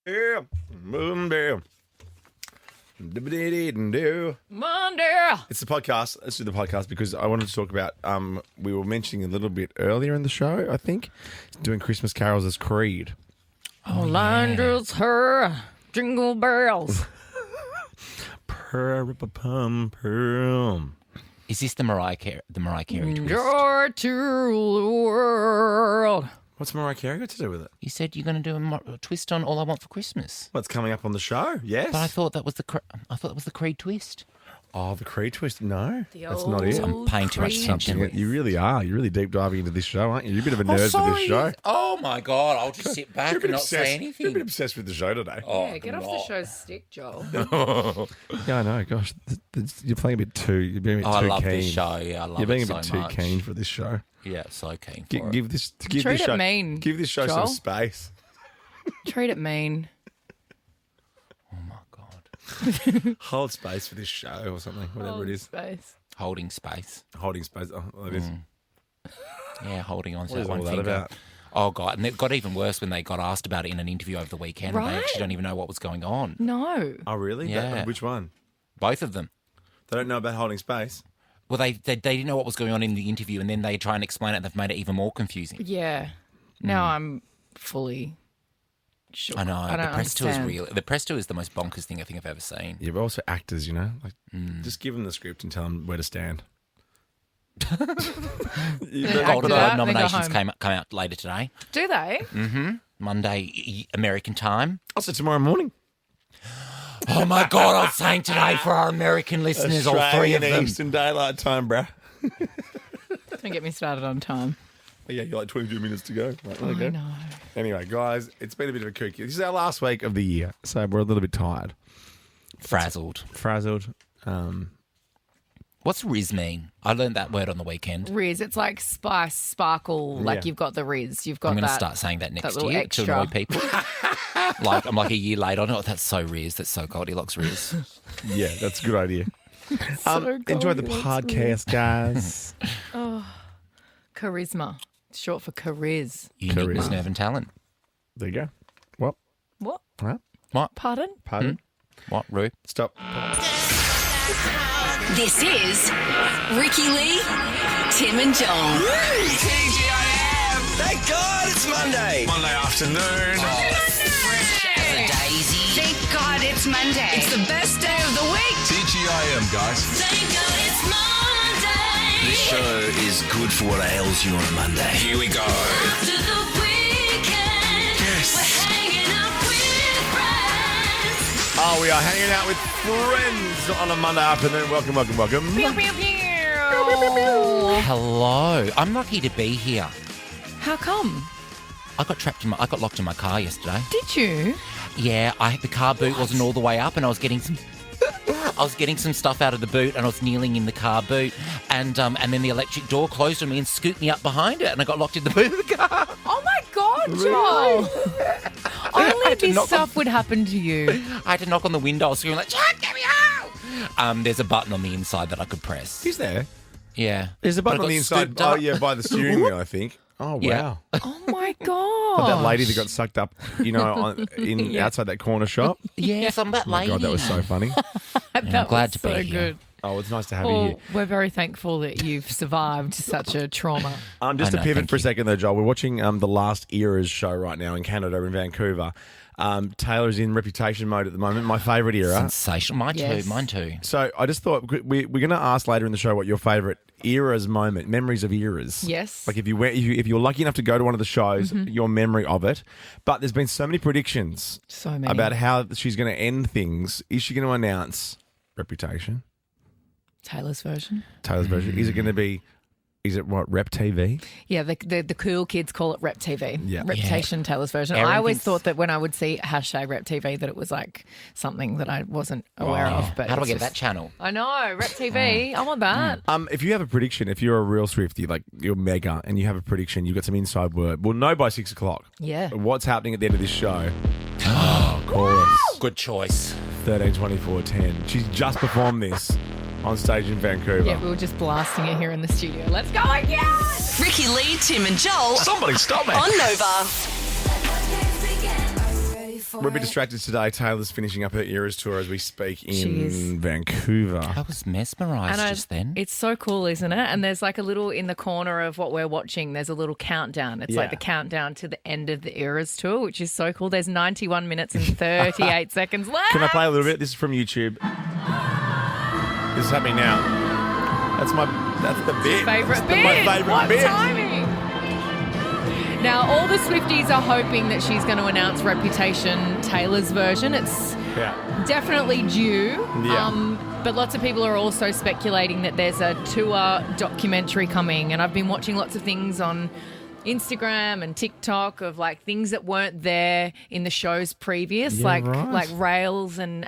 Yeah, Monday. Monday. It's the podcast. Let's do the podcast because I wanted to talk about. We were mentioning a little bit earlier in the show. I think doing Christmas carols as Creed. Oh, Landers her jingle bells. Pum. Is this the Mariah Carey twist? Joy to the world. What's Mariah Carey got to do with it? You said you're going to do a twist on All I Want for Christmas. What's coming up on the show? Yes. But I thought that was the Creed twist. Oh, the Creed twist? No, The that's not it. old I'm paying too much Creed attention. twist. You really are. You're really deep diving into this show, aren't you? You're a bit of a nerd for this show. Oh my God! I'll just sit back and not say anything. You're a bit obsessed with the show today. Oh, Yeah, get off the show's stick, Joel. Yeah, I know. Gosh, you're playing a bit too. You're being a bit I too love keen. this show. Yeah, I love You're being it a bit so too much. keen for this show. Yeah, so keen for it. Give this Treat it show mean, Give this show Joel. some space. Treat it mean. Oh my God! Hold space for this show or something, whatever it is. Space. Holding space. Holding space. Oh, it is. Yeah, holding on to What is that one all that finger. about? Oh God! And it got even worse when they got asked about it in an interview over the weekend. And they Right. actually don't even know what was going on. No. Oh, really? Yeah. Which one? Both of them. They don't know about holding space. Well, they didn't know what was going on in the interview, and then they try and explain it. And they've made it even more confusing. Yeah. Now I'm fully shook. I know. I don't the press tour is understand. real. The press tour is the most bonkers thing I think I've ever seen. Yeah, but also actors, you know? Like, just give them the script and tell them where to stand. Golden act it Globe out, nominations then go come out later today. Do they? Monday, American time. Also tomorrow morning. Oh my God, I was saying today for our American listeners, all three of Australian them. Eastern Daylight Time, bruh. Don't get me started on time. Yeah, you're like 22 minutes to go. Like, okay. I know. Anyway, guys, it's been a bit of a kooky. This is our last week of the year, so we're a little bit tired. Frazzled. Frazzled. What's Riz mean? I learned that word on the weekend. Riz, it's like spice, sparkle. Like Yeah. you've got the Riz. You've got I'm going to that. start saying that next little year extra. to annoy people. I'm like a year later. Oh, that's so Riz. That's so Goldilocks Riz. Yeah, that's a good idea. So Enjoy the Goldilocks podcast, guys. Charisma. It's short for chariz. Uniqueness, Charisma. nerve, and talent. There you go. What? What? What? What? Pardon? Pardon? What, Roo? Stop. This is Ricky Lee, Tim and Joel. TGIM! Thank God it's Monday. Monday afternoon. Fresh as a daisy. Thank God it's Monday. It's the best day of the week. TGIM, guys. Thank God it's Monday. This show is good for what ails you on a Monday. Here we go. After the weekend, Yes. we're hanging out with friends. Oh, we are hanging out with friends on a Monday afternoon. Welcome. Pew, pew, pew. Hello. I'm lucky to be here. How come? I got locked in my car yesterday. Did you? Yeah, the car boot wasn't all the way up, and I was getting some stuff out of the boot, and I was kneeling in the car boot, and then the electric door closed on me and scooped me up behind it, and I got locked in the boot of the car. Oh my God, Joel. Only this stuff would happen to you. I had to knock on the window, I was screaming like, "Jack, get me out!" There's a button on the inside that I could press. Is there? Yeah. There's a But I button on got the inside. scooped Oh, up. yeah, by the steering wheel, I think. Oh, wow. Yeah. Oh my God. Like that lady that got sucked up, outside that corner shop. Yes, I'm that Oh my lady. God, that was so funny. That glad was to be so here. good. Oh, it's nice to have you Well, here. we're very thankful that you've survived such a trauma. Just I to know, pivot thank for a you. second, though, Joel, we're watching the Last Eras show right now in Canada, in Vancouver. Taylor's in Reputation mode at the moment, my favourite era. Sensational. Yes. Mine too. So I just thought we're going to ask later in the show what your favourite eras moment, memories of eras. Yes. Like if you're lucky enough to go to one of the shows, your memory of it. But there's been so many predictions So many. about how she's going to end things. Is she going to announce Reputation? Taylor's version. Taylor's version. Is it going to be? Is it what, Rep TV? Yeah, the cool kids call it Rep TV. Yeah. Reputation Taylor's version. Erin I always thinks- thought that when I would see hashtag Rep TV that it was like something that I wasn't aware of. But How do I it's get that just- channel? I know, Rep TV. I want that. If you have a prediction, if you're a real Swiftie, like you're mega, and you have a prediction, you've got some inside word. We'll know by 6 o'clock. Yeah. What's happening at the end of this show? Call us. Good choice. 13 24 10. She's just performed this on stage in Vancouver. Yeah, we were just blasting it here in the studio. Let's go again! Ricky Lee, Tim and Joel Somebody stop me. on Nova. for We're a bit it. distracted today. Taylor's finishing up her Eras tour as we speak She is. in Vancouver. I was mesmerised just then. It's so cool, isn't it? And there's like a little in the corner of what we're watching. There's a little countdown. It's like Yeah. the countdown to the end of the Eras tour, which is so cool. There's 91 minutes and 38 seconds left. Can I play a little bit? This is from YouTube. This is happening now. That's the bit. Favourite That's bit. My favourite What bit. timing? Now, all the Swifties are hoping that she's going to announce Reputation Taylor's version. It's Yeah. definitely due. Yeah. But lots of people are also speculating that there's a tour documentary coming. And I've been watching lots of things on Instagram and TikTok of like things that weren't there in the shows previous, Yeah, like right. rails and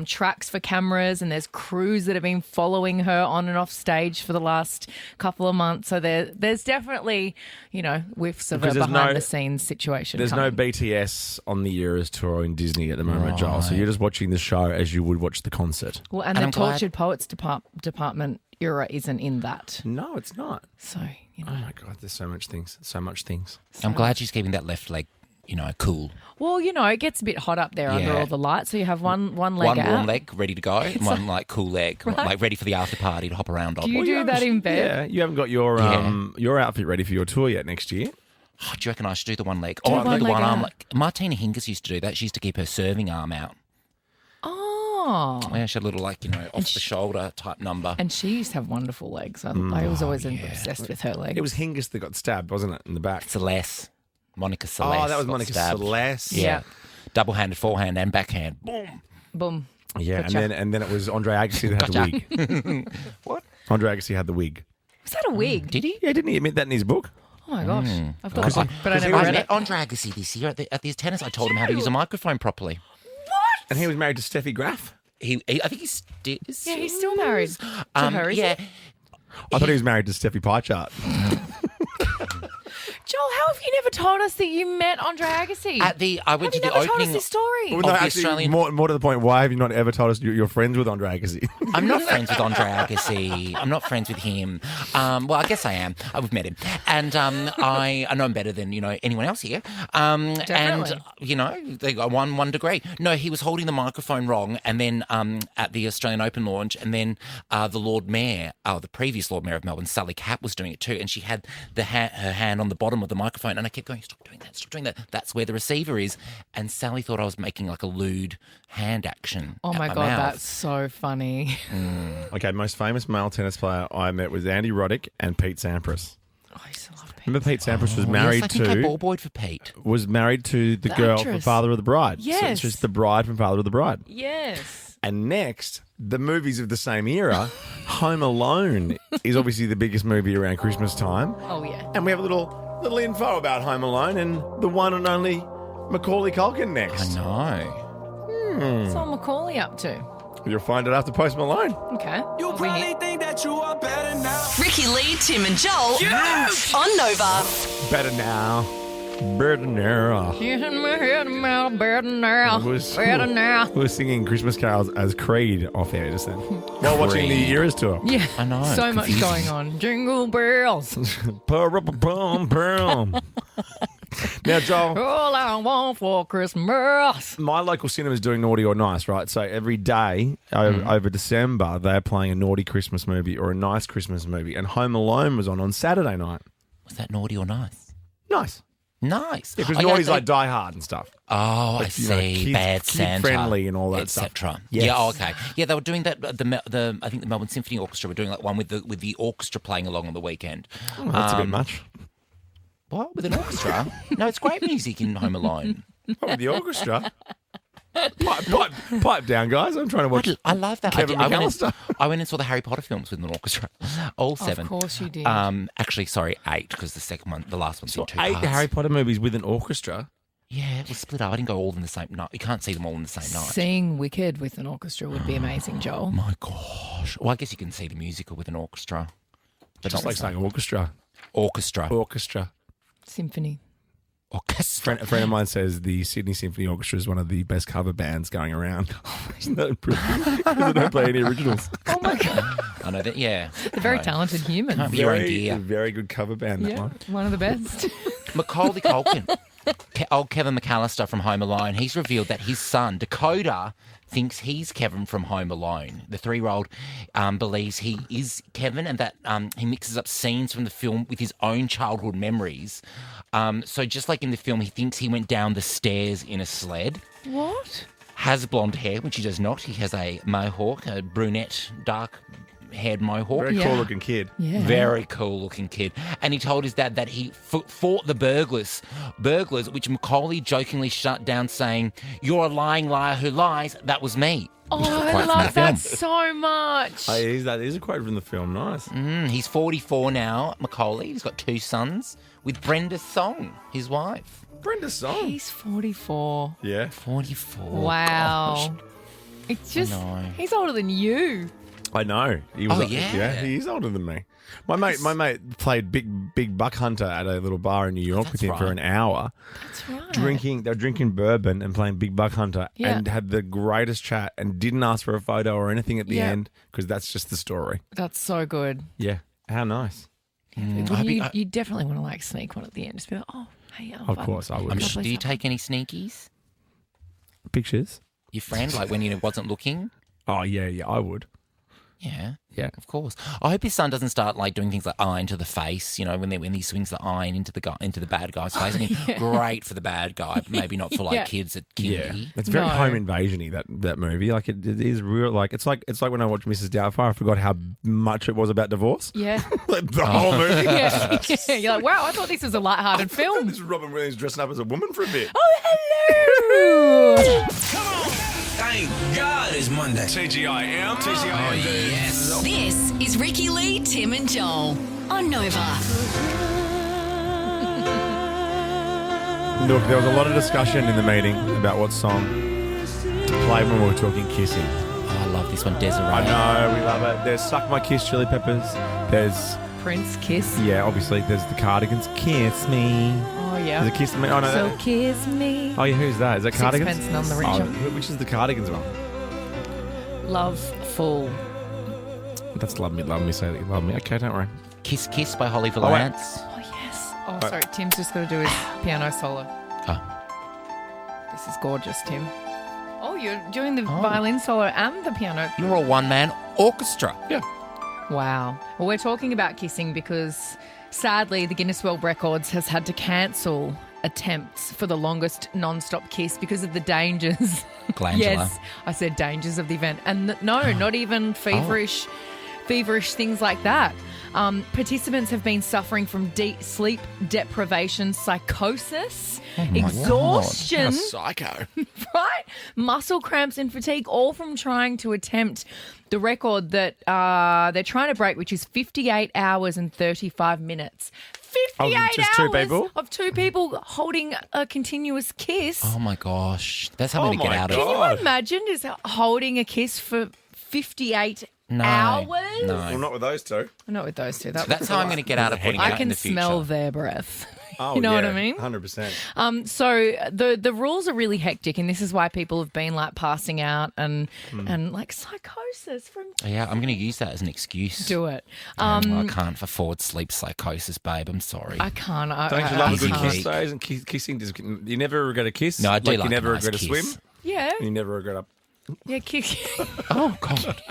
tracks for cameras, and there's crews that have been following her on and off stage for the last couple of months. So there's definitely, whiffs of Because a there's behind no- the scenes situation. There's coming. no BTS on the Eras tour in Disney at the moment, Joel. So Right. you're just watching the show as you would watch the concert. Well, And the I'm glad- Tortured Poets department era isn't in that. No, it's not. So, Oh my God, there's so much things. So much things. I'm glad she's keeping that left leg, cool. Well, it gets a bit hot up there under Yeah. all the lights. So you have one leg One out. warm leg ready to go, and one like cool leg, like ready for the after party to hop around on. Do you do that in bed? Yeah, you haven't got your your outfit ready for your tour yet next year. Oh, do you reckon I should do the one leg? Do I'll one do the leg one arm. out. Like Martina Hingis used to do that. She used to keep her serving arm out. Oh. Yeah, she had a little off the shoulder type number. And she used to have wonderful legs. I was always obsessed with her legs. It was Hingis that got stabbed, wasn't it, in the back? Celeste, Monica Celeste. Oh, that was got Monica stabbed. Celeste. Yeah. Double-handed forehand and backhand. Boom. Boom. Yeah, Gotcha. and then it was Andre Agassi that had the wig. What? Andre Agassi had the wig. Was that a wig? Did he? Yeah, didn't he admit that in his book? Oh my gosh. I've got the book, but I because he never was read met it. Andre Agassi this year at the tennis. I told him how to use a microphone properly. And he was married to Steffi Graf. I think he's Yeah, he's still married to her, isn't yeah. he? I thought he was married to Steffi Pie Chart. Joel, how have you never told us that you met Andre Agassi? I went have to you the never told us opening. this story? Well, Of the Australian- more to the point, why have you not ever told us you're friends with Andre Agassi? I'm not friends with Andre Agassi. I'm not friends with him. Well, I guess I am. I've met him, and I know him better than anyone else here. Definitely. And they got 1 degree. No, he was holding the microphone wrong, and then at the Australian Open launch, and then the Lord Mayor, the previous Lord Mayor of Melbourne, Sally Capp, was doing it too, and she had her hand on the bottom of the microphone, and I kept going, stop doing that. That's where the receiver is. And Sally thought I was making like a lewd hand action. Oh at my my God, mouth. that's so funny. Okay, most famous male tennis player I met was Andy Roddick and Pete Sampras. I used to love Pete. Remember Pete Sampras was Yes, married I think I to ball boyed for Pete. the girl from actress. Father of the Bride. So Yes. it's just the bride from Father of the Bride. Yes. And next, the movies of the same era, Home Alone is obviously the biggest movie around Christmas time. Oh, yeah. And we have a little info about Home Alone and the one and only Macaulay Culkin I next. know. What's all Macaulay up to? You'll find it after Post Malone. Okay. You I'll be probably here. think that you are better now. Ricky Lee, Tim and Joel on Nova. Better now. Better now. Better now. Better now. We were singing Christmas carols as Creed off air just then. While watching the Eras tour. Yeah. I know. So much Confusing. going on. Jingle bells. Pum. Now, Joel, All I want for Christmas. my local cinema is doing Naughty or Nice, right? So every day over December, they're playing a naughty Christmas movie or a nice Christmas movie. And Home Alone was on Saturday night. Was that naughty or nice? Nice. Nice. Because Oh, yeah, naughty's they- like Die Hard and stuff. Oh, I Like, you know, see. Bad Santa, kid-friendly and all that stuff. etc. Yes. Yeah. Oh, okay. Yeah, they were doing that. I think the Melbourne Symphony Orchestra were doing like one with the orchestra playing along on the weekend. Oh, that's a bit much. What, with an orchestra? No, it's great music in Home Alone. Not with the orchestra. Pipe down, guys. I'm trying to watch. I love that. Kevin I went McAllister. I went and saw the Harry Potter films with an orchestra. All 7. Of course you did. Actually, sorry, 8 because the last one's in 2 8 parts. Harry Potter movies with an orchestra. Yeah, it was split up. I didn't go all in the same night. You can't see them all in the same night. Seeing Wicked with an orchestra would be amazing, Joel. My gosh. Well, I guess you can see the musical with an orchestra. But Just not like the same. saying orchestra. Orchestra. Symphony. Orchestra. A friend of mine says the Sydney Symphony Orchestra is one of the best cover bands going around. Isn't that brilliant? Because they don't play any originals. Oh, my God. I know that, yeah. They're very talented humans. Can't be your own Very, gear. very good cover band, that Yeah, one. one of the best. Macaulay Culkin. old Kevin McAllister from Home Alone, he's revealed that his son, Dakota, thinks he's Kevin from Home Alone. The 3-year-old believes he is Kevin and that he mixes up scenes from the film with his own childhood memories. So just like in the film, he thinks he went down the stairs in a sled. What? Has blonde hair, which he does not. He has a mohawk, a brunette, dark-haired mohawk. Very cool looking kid. Yeah. Very cool-looking kid. And he told his dad that he fought the burglars, which Macaulay jokingly shut down, saying, "You're a lying liar who lies. That was me." Oh, Quote I from the love film. that so much. That is a quote from the film. Nice. He's 44 now, Macaulay. He's got 2 sons with Brenda Song, his wife. Brenda Song. He's 44. Yeah. 44. Wow. It's just, he's older than you. I know. He was, Oh, yeah. he is older than me. My mate played big buck hunter at a little bar in New York with him for an hour. That's right. They were drinking bourbon and playing big buck hunter and had the greatest chat and didn't ask for a photo or anything at the end because that's just the story. That's so good. Yeah. How nice. You definitely want to like sneak one at the end. Just be like, oh, hey, Of course I would. Do you take any sneakies? Pictures? Your friend, like when he wasn't looking? Oh, yeah, I would. Yeah. Yeah. Of course. I hope his son doesn't start like doing things like iron to the face, when he swings the iron into the bad guy's face. I mean, great for the bad guy, but maybe not for like kids at kindy. It's very home invasion-y, that movie. Like it is real. Like it's like when I watched Mrs. Doubtfire, I forgot how much it was about divorce. Yeah. Like the whole movie. Yeah. You're like, wow, I thought this was a lighthearted film. This is Robin Williams dressing up as a woman for a bit. Oh, hello. Come on. Thank God it's Monday. TGIM. Oh, yes. This is Ricky Lee, Tim and Joel on Nova. Look, there was a lot of discussion in the meeting about what song to play when we were talking kissing. Oh, I love this one, Desiree. I know, we love it. There's Suck My Kiss, Chili Peppers. There's, Prince Kiss. yeah, obviously, there's the Cardigans, Kiss Me. Oh, yeah. There's a Kiss Me. Oh, no. So kiss me. Oh, yeah, who's that? Is that Cardigans? Sixpence None the Richer. Which is the Cardigans one? Love Full. That's Love Me, Say That You Love Me. Okay, don't worry. Kiss Kiss by Holly Valance. Oh, yes. Oh, sorry. Tim's just got to do his piano solo. Oh. This is gorgeous, Tim. Oh, you're doing the violin solo and the piano. You're a one-man orchestra. Yeah. Wow. Well, we're talking about kissing because, sadly, the Guinness World Records has had to cancel attempts for the longest non-stop kiss because of the dangers. Glandular. Yes, I said dangers of the event. And not even feverish things like that. Participants have been suffering from deep sleep deprivation, psychosis, exhaustion, Psycho. right? Muscle cramps and fatigue, all from trying to attempt the record that they're trying to break, which is 58 hours and 35 minutes. 58 just two hours people? of 2 people holding a continuous kiss. Oh my gosh. That's how I'm going to my get out of Can it. you imagine just holding a kiss for 58 No. hours? No. Well, not with those two. Not with those two. That's how I'm going to get out of putting I out in can the future. smell their breath. Oh, You know what yeah, I mean? 100%. So the rules are really hectic, and this is why people have been like passing out and like psychosis from. Yeah, I'm going to use that as an excuse. Do it. I can't afford sleep psychosis, babe. I'm sorry. I can't. Don't you love a good can't. kiss, though? Isn't kissing, you never regret a kiss? No, I do like you never a nice regret a kiss. swim? Yeah. You never regret a... Yeah, Oh, God.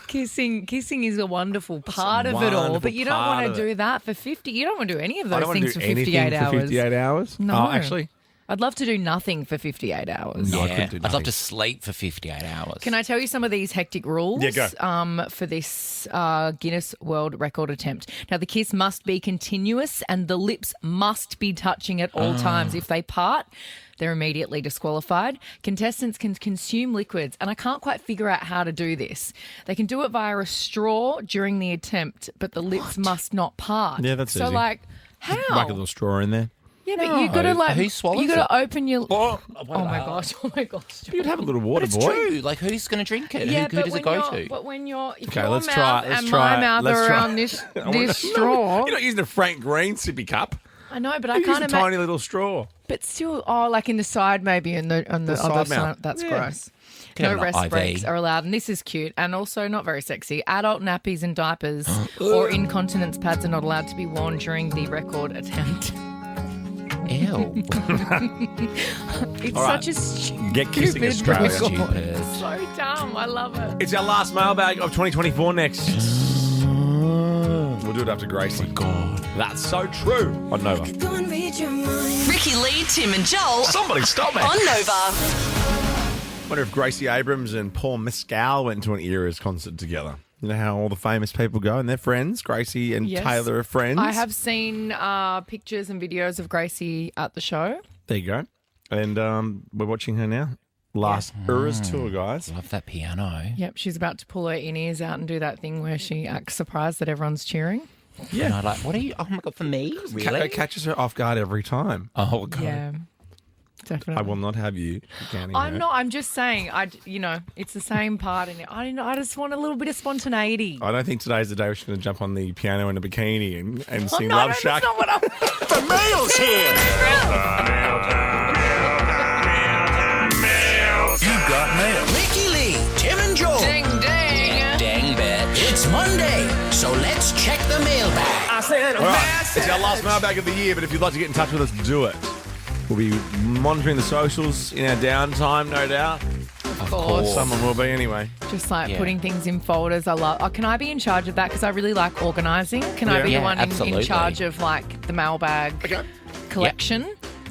kissing is a wonderful part of it all, wonderful but you don't part want of to it. do that for 50. You don't want to do any of I those don't want to things do for anything 58 for hours. 58 hours? No. Oh, actually... I'd love to do nothing for 58 hours. No, I Yeah, couldn't do I'd love nothing. to sleep for 58 hours. Can I tell you some of these hectic rules? Yeah, go. For this Guinness World Record attempt. Now, the kiss must be continuous and the lips must be touching at all times. If they part, they're immediately disqualified. Contestants can consume liquids, and I can't quite figure out how to do this. They can do it via a straw during the attempt, but the lips must not part. Yeah, that's so easy. like, how? Whack a little straw in there. Yeah, but you got to like, Who swallows you got to open your. Oh, Oh my gosh! Oh my gosh! you'd have a little water, It's boy. true. Like, who's going to drink it? Yeah, who does but it go when to? But when if Okay, your let's mouth try it. Let's and try my it. mouth Let's are try around it. this straw. You're not using a Frank Green sippy cup. I know, but I You're can't using a imagine. tiny little straw. But still, like in the side, maybe on the other side side. mouth. That's Yeah. gross. Can No have an rest IV. breaks are allowed, and this is cute and also not very sexy. Adult nappies and diapers or incontinence pads are not allowed to be worn during the record attempt. Ew. It's All right. such a stupid Get kissing Australia. record. Stupid. It's so dumb. I love it. It's our last mailbag of 2024 next. We'll do it after Gracie. God. That's so true. On Nova. Ricky Lee, Tim and Joel Somebody stop me. on Nova. Wonder if Gracie Abrams and Paul Mescal went to an Eras concert together. You know how all the famous people go and they're friends. Gracie and Yes. Taylor are friends. I have seen pictures and videos of Gracie at the show. There you go. And we're watching her now. Last Eras tour, guys. Love that piano. Yep, she's about to pull her in-ears out and do that thing where she acts surprised that everyone's cheering. And I like, what are you? Oh my God, for me? Really? It catches her off guard every time. Oh, God. Yeah, definitely. I will not have you counting I'm her. not. I'm just saying. It's the same part in it. I just want a little bit of spontaneity. I don't think today's the day we're just going to jump on the piano in a bikini and sing no, Love no, Shack. that's not what I'm. The mail's here. You got mail. Ricky Lee, Tim and Joel. Ding ding. Dang bitch. It's Monday, so let's check the mailbag. I said a All right, message. it's our last mailbag of the year, but if you'd like to get in touch with us, do it. We'll be monitoring the socials in our downtime, no doubt. Of course. Someone will be anyway. Just like Yeah. putting things in folders. I love. Oh, can I be in charge of that? Because I really like organising. Can I be Yeah, the one in absolutely. charge of like the mailbag collection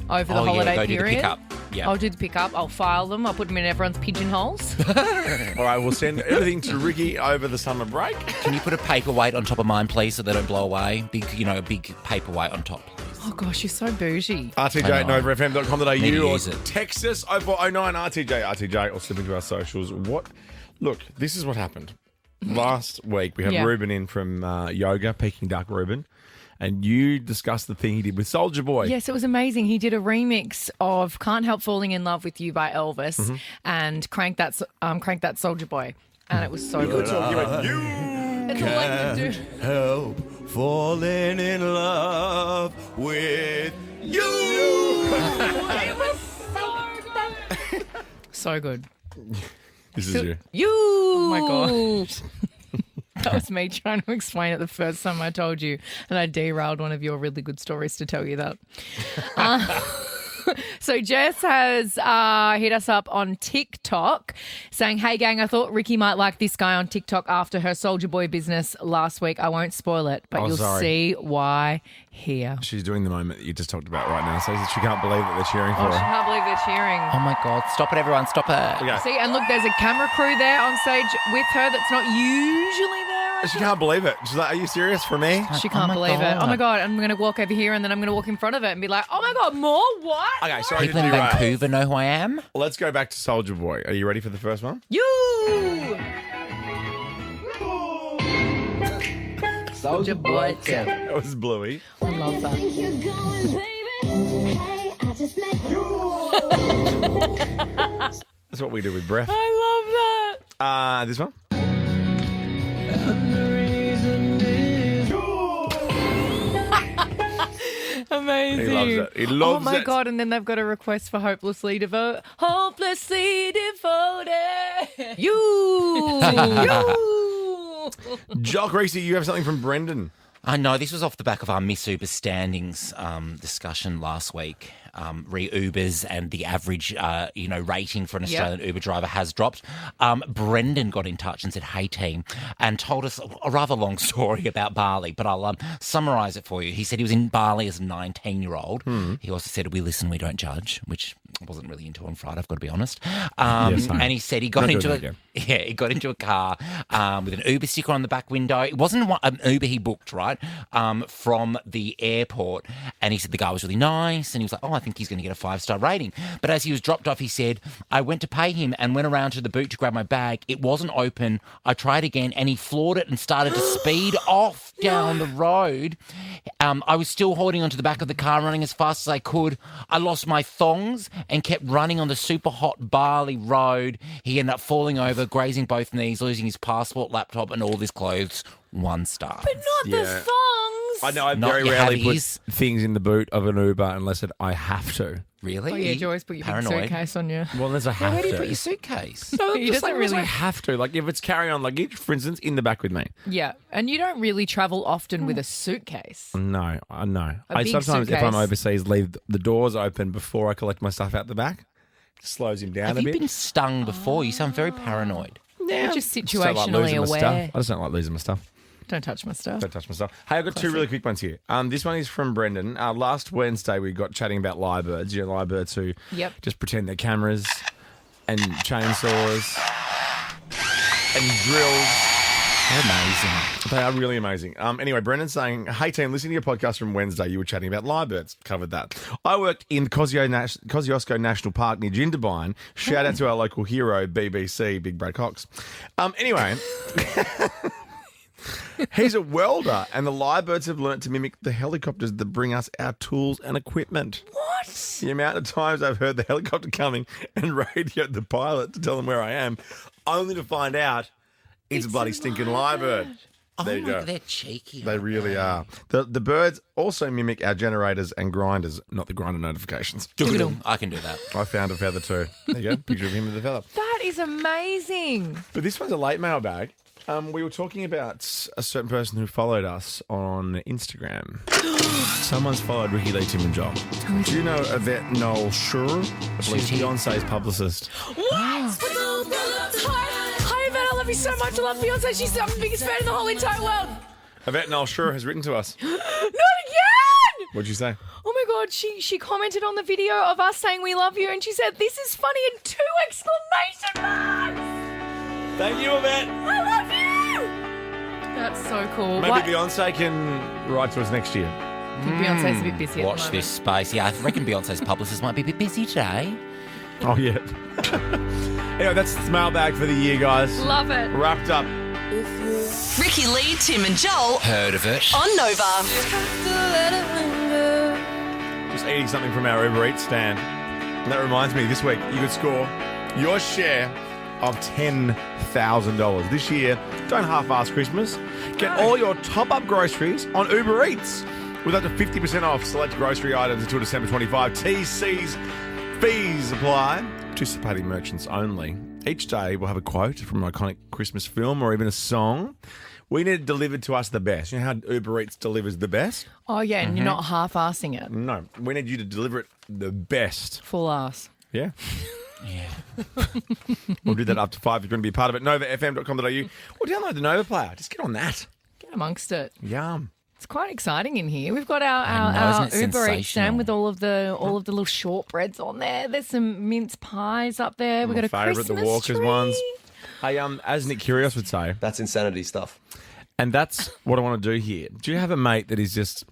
over the holiday go period? do the pickup. Yeah. I'll do the pickup. I'll file them. I'll put them in everyone's pigeonholes. All right, we'll send everything to Ricky over the summer break. Can you put a paperweight on top of mine, please, so they don't blow away? Big, a big paperweight on top, please. Oh gosh, you're so bougie. RTJ I at know. novafm.com.au Need to or use it. text us 0409 RTJ or slip into our socials. Look, this is what happened. Last week we had Yeah. Ruben in from Yoga, Peking Duck Ruben, and you discussed the thing he did with Soulja Boy. Yes, it was amazing. He did a remix of "Can't Help Falling in Love with You" by Elvis and "Crank That Soulja Boy," and it was so good. It's all I could do. Help falling in love with you. It was so good. This is you. You. Oh my god. That was me trying to explain it the first time I told you, and I derailed one of your really good stories to tell you that. So Jess has hit us up on TikTok saying, "Hey gang, I thought Ricky might like this guy on TikTok after her Soulja Boy business last week. I won't spoil it, but Oh, you'll sorry. see why here." She's doing the moment that you just talked about right now, so she can't believe that they're cheering Oh, for she her. can't believe they're cheering. Oh my God! Stop it, everyone! Stop it! Okay. See, and look, there's a camera crew there on stage with her that's not usually there. She can't believe it. She's like, "Are you serious for me?" She can't my believe it. Oh my God. God, I'm going to walk over here and then I'm going to walk in front of it and be like, "Oh my God, more? What?" Okay, sorry to People in derail. Vancouver know who I am. Let's go back to Soulja Boy. Are you ready for the first one? You! Soulja Boy, Tim. That was Bluey. I love that. That's what we do with breath. I love that. This one? Amazing. He loves it. He Oh loves my it. God, and then they've got a request for Hopelessly Devoted. Hopelessly Devoted. You! You! Joel Greasy, you have something from Brendan. I know this was off the back of our Miss Uber standings discussion last week. Ubers and the average, rating for an Australian Uber driver has dropped. Brendan got in touch and said, "Hey team," and told us a rather long story about Bali, but I'll summarise it for you. He said he was in Bali as a 19-year-old. He also said, "We listen, we don't judge," which I wasn't really into on Friday, I've got to be honest. same. And he said he got Not into doing a that again. he got into a car with an Uber sticker on the back window. It wasn't an Uber he booked, right, from the airport. And he said the guy was really nice. And he was like, "Oh, I think he's going to get a 5-star rating." But as he was dropped off, he said, "I went to pay him and went around to the boot to grab my bag. It wasn't open. I tried again and he floored it and started to speed off down the road. I was still holding onto the back of the car, running as fast as I could. I lost my thongs and kept running on the super hot Bali road. He ended up falling over, grazing both knees, losing his passport, laptop, and all of his clothes. 1 star." But not the thongs. I know I Not very your rarely habbies. put things in the boot of an Uber unless I have to. Really? Oh, yeah, you always put your big Paranoid. suitcase on you. Well, there's a have Where do you to. put your suitcase? No, He just doesn't like, really- I have to. Like, if it's carry-on luggage, for instance, in the back with me. Yeah, and you don't really travel often with a suitcase. No, no. A I big sometimes, if I'm suitcase. overseas, leave the doors open before I collect my stuff out the back. Slows him down Have a you bit. been stung before? You sound very paranoid. You're just Just don't like situationally losing my stuff. aware. I just don't like losing my stuff. Don't touch my stuff. Don't touch my stuff. Hey, I've got two really quick ones here. This one is from Brendan. Last Wednesday, we got chatting about lyrebirds. You know, lyrebirds who just pretend they're cameras and chainsaws and drills. They're amazing. They are really amazing. Anyway, Brendan's saying, hey team, listening to your podcast from Wednesday, you were chatting about lyrebirds. Covered that. I worked in Kosciuszko National Park near Jindabyne. Shout out to our local hero, BBC, Big Brad Cox. Anyway... He's a welder, and the lyrebirds have learnt to mimic the helicopters that bring us our tools and equipment. What? The amount of times I've heard the helicopter coming and radioed the pilot to tell them where I am, only to find out it's a bloody stinking lyrebird. There you go. They're cheeky. They really are. The birds also mimic our generators and grinders, not the grinder notifications. I can do that. I found a feather too. There you go. Picture of him with the feather. That is amazing. But this one's a late mailbag. We were talking about a certain person who followed us on Instagram. Someone's followed Ricky Lee, Tim and John. Do you know Yvette Noel Schur? She's Beyonce's publicist. What? Hi, Yvette. I love you so much. I love Beyonce. She's the biggest fan in the whole entire world. Yvette Noel Schur has written to us. Not again! What'd you say? Oh my God, she commented on the video of us saying we love you, and she said, "This is funny," and 2 exclamation marks. Thank you, Yvette. I love you. That's so cool. Maybe Beyonce can write to us next year. I think Beyonce's a bit busy at Watch the moment. this space. Yeah, I reckon Beyonce's publicist might be a bit busy today. Oh, yeah. Anyway, that's the mailbag for the year, guys. Love it. Wrapped up. Ricky Lee, Tim and Joel Heard of it? on Nova. Just eating something from our Uber Eats stand. And that reminds me, this week you could score your share of $10,000. This year, don't half-ass Christmas. Get all your top-up groceries on Uber Eats with up to 50% off select grocery items until December 25. TC's fees apply. Participating merchants only. Each day we'll have a quote from an iconic Christmas film or even a song. We need it delivered to us the best. You know how Uber Eats delivers the best? Oh, yeah, and you're not half-assing it. No, we need you to deliver it the best. Full ass. Yeah. Yeah. We'll do that up to 5 if you're going to be a part of it. NovaFM.com.au. Or download the Nova player. Just get on that. Get amongst it. Yum. It's quite exciting in here. We've got know, our isn't it Uber Eats stand sensational? with all of the little shortbreads on there. There's some mince pies up there. We've got a favourite, the Christmas Walkers tree. ones. Hey, as Nick Kyrgios would say, That's insanity stuff. and that's what I want to do here. Do you have a mate that is just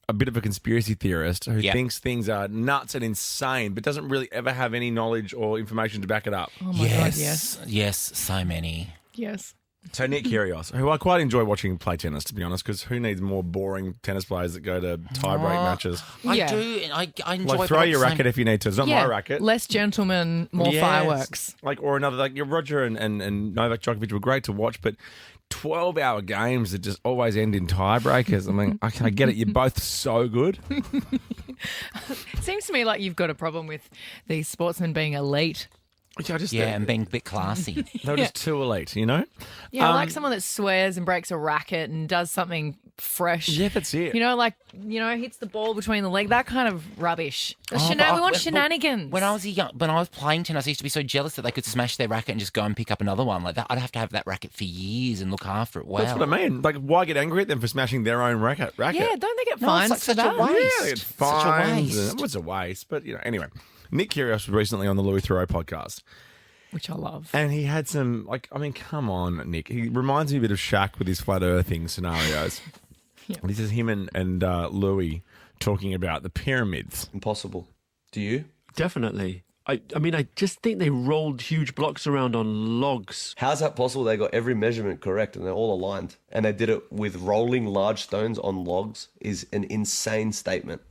a bit of a conspiracy theorist who Yeah. thinks things are nuts and insane, but doesn't really ever have any knowledge or information to back it up? Oh my God, yes. Yes, so many. Yes. So Nick Kyrgios, who I quite enjoy watching play tennis, to be honest, because who needs more boring tennis players that go to tie-break matches? I Yeah. do. I enjoy Like, throw but at your the same- racket if you need to. It's not my racket. Less gentlemen, more Yes. fireworks. Like, or another, like, your Roger and Novak Djokovic were great to watch, but 12-hour games that just always end in tiebreakers. I mean, I get it. You're both so good. It seems to me like you've got a problem with these sportsmen being elite. Which I just Yeah, and being a bit classy. they were just too elite, you know? Yeah, I like someone that swears and breaks a racket and does something fresh. Yeah, that's it. You know, like, hits the ball between the leg. That kind of rubbish. Oh, but We want but shenanigans. When I was playing tennis, I used to be so jealous that they could smash their racket and just go and pick up another one. Like that, I'd have to have that racket for years and look after it well. That's what I mean. Like, why get angry at them for smashing their own racket? yeah, don't they get No, fines it's like for such a that? waste. Yeah, it's Such a fines. waste. It was a waste. But, anyway. Nick Kyrgios was recently on the Louis Theroux podcast. Which I love. And he had some, come on, Nick. He reminds me a bit of Shaq with his flat earthing scenarios. Yeah. This is him and Louis talking about the pyramids. Impossible. Do you? Definitely. I mean, I just think they rolled huge blocks around on logs. How's that possible? They got every measurement correct and they're all aligned. And they did it with rolling large stones on logs is an insane statement.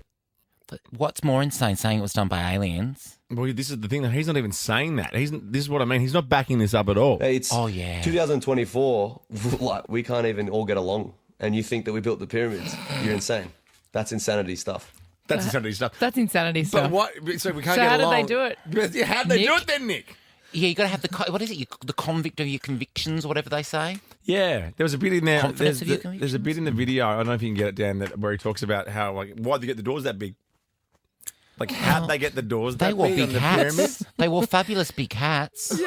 But what's more insane, saying it was done by aliens? Well, this is the thing. He's not even saying that. This is what I mean. He's not backing this up at all. It's Oh, yeah. 2024. Like, we can't even all get along. And you think that we built the pyramids. You're insane. That's insanity stuff. That's insanity stuff. That's insanity stuff. But what? So we can't So get how did along. they do it? Yeah, how did they do Nick? it then, Nick? Yeah, you got to have what is it? The convict of your convictions, or whatever they say. Yeah, there was a bit in there. Confidence of your There's a bit in the video. I don't know if you can get it down where he talks about how why'd they get the doors that big? Like how'd they get the doors that They wore big big on the hats. pyramid? They wore fabulous big hats.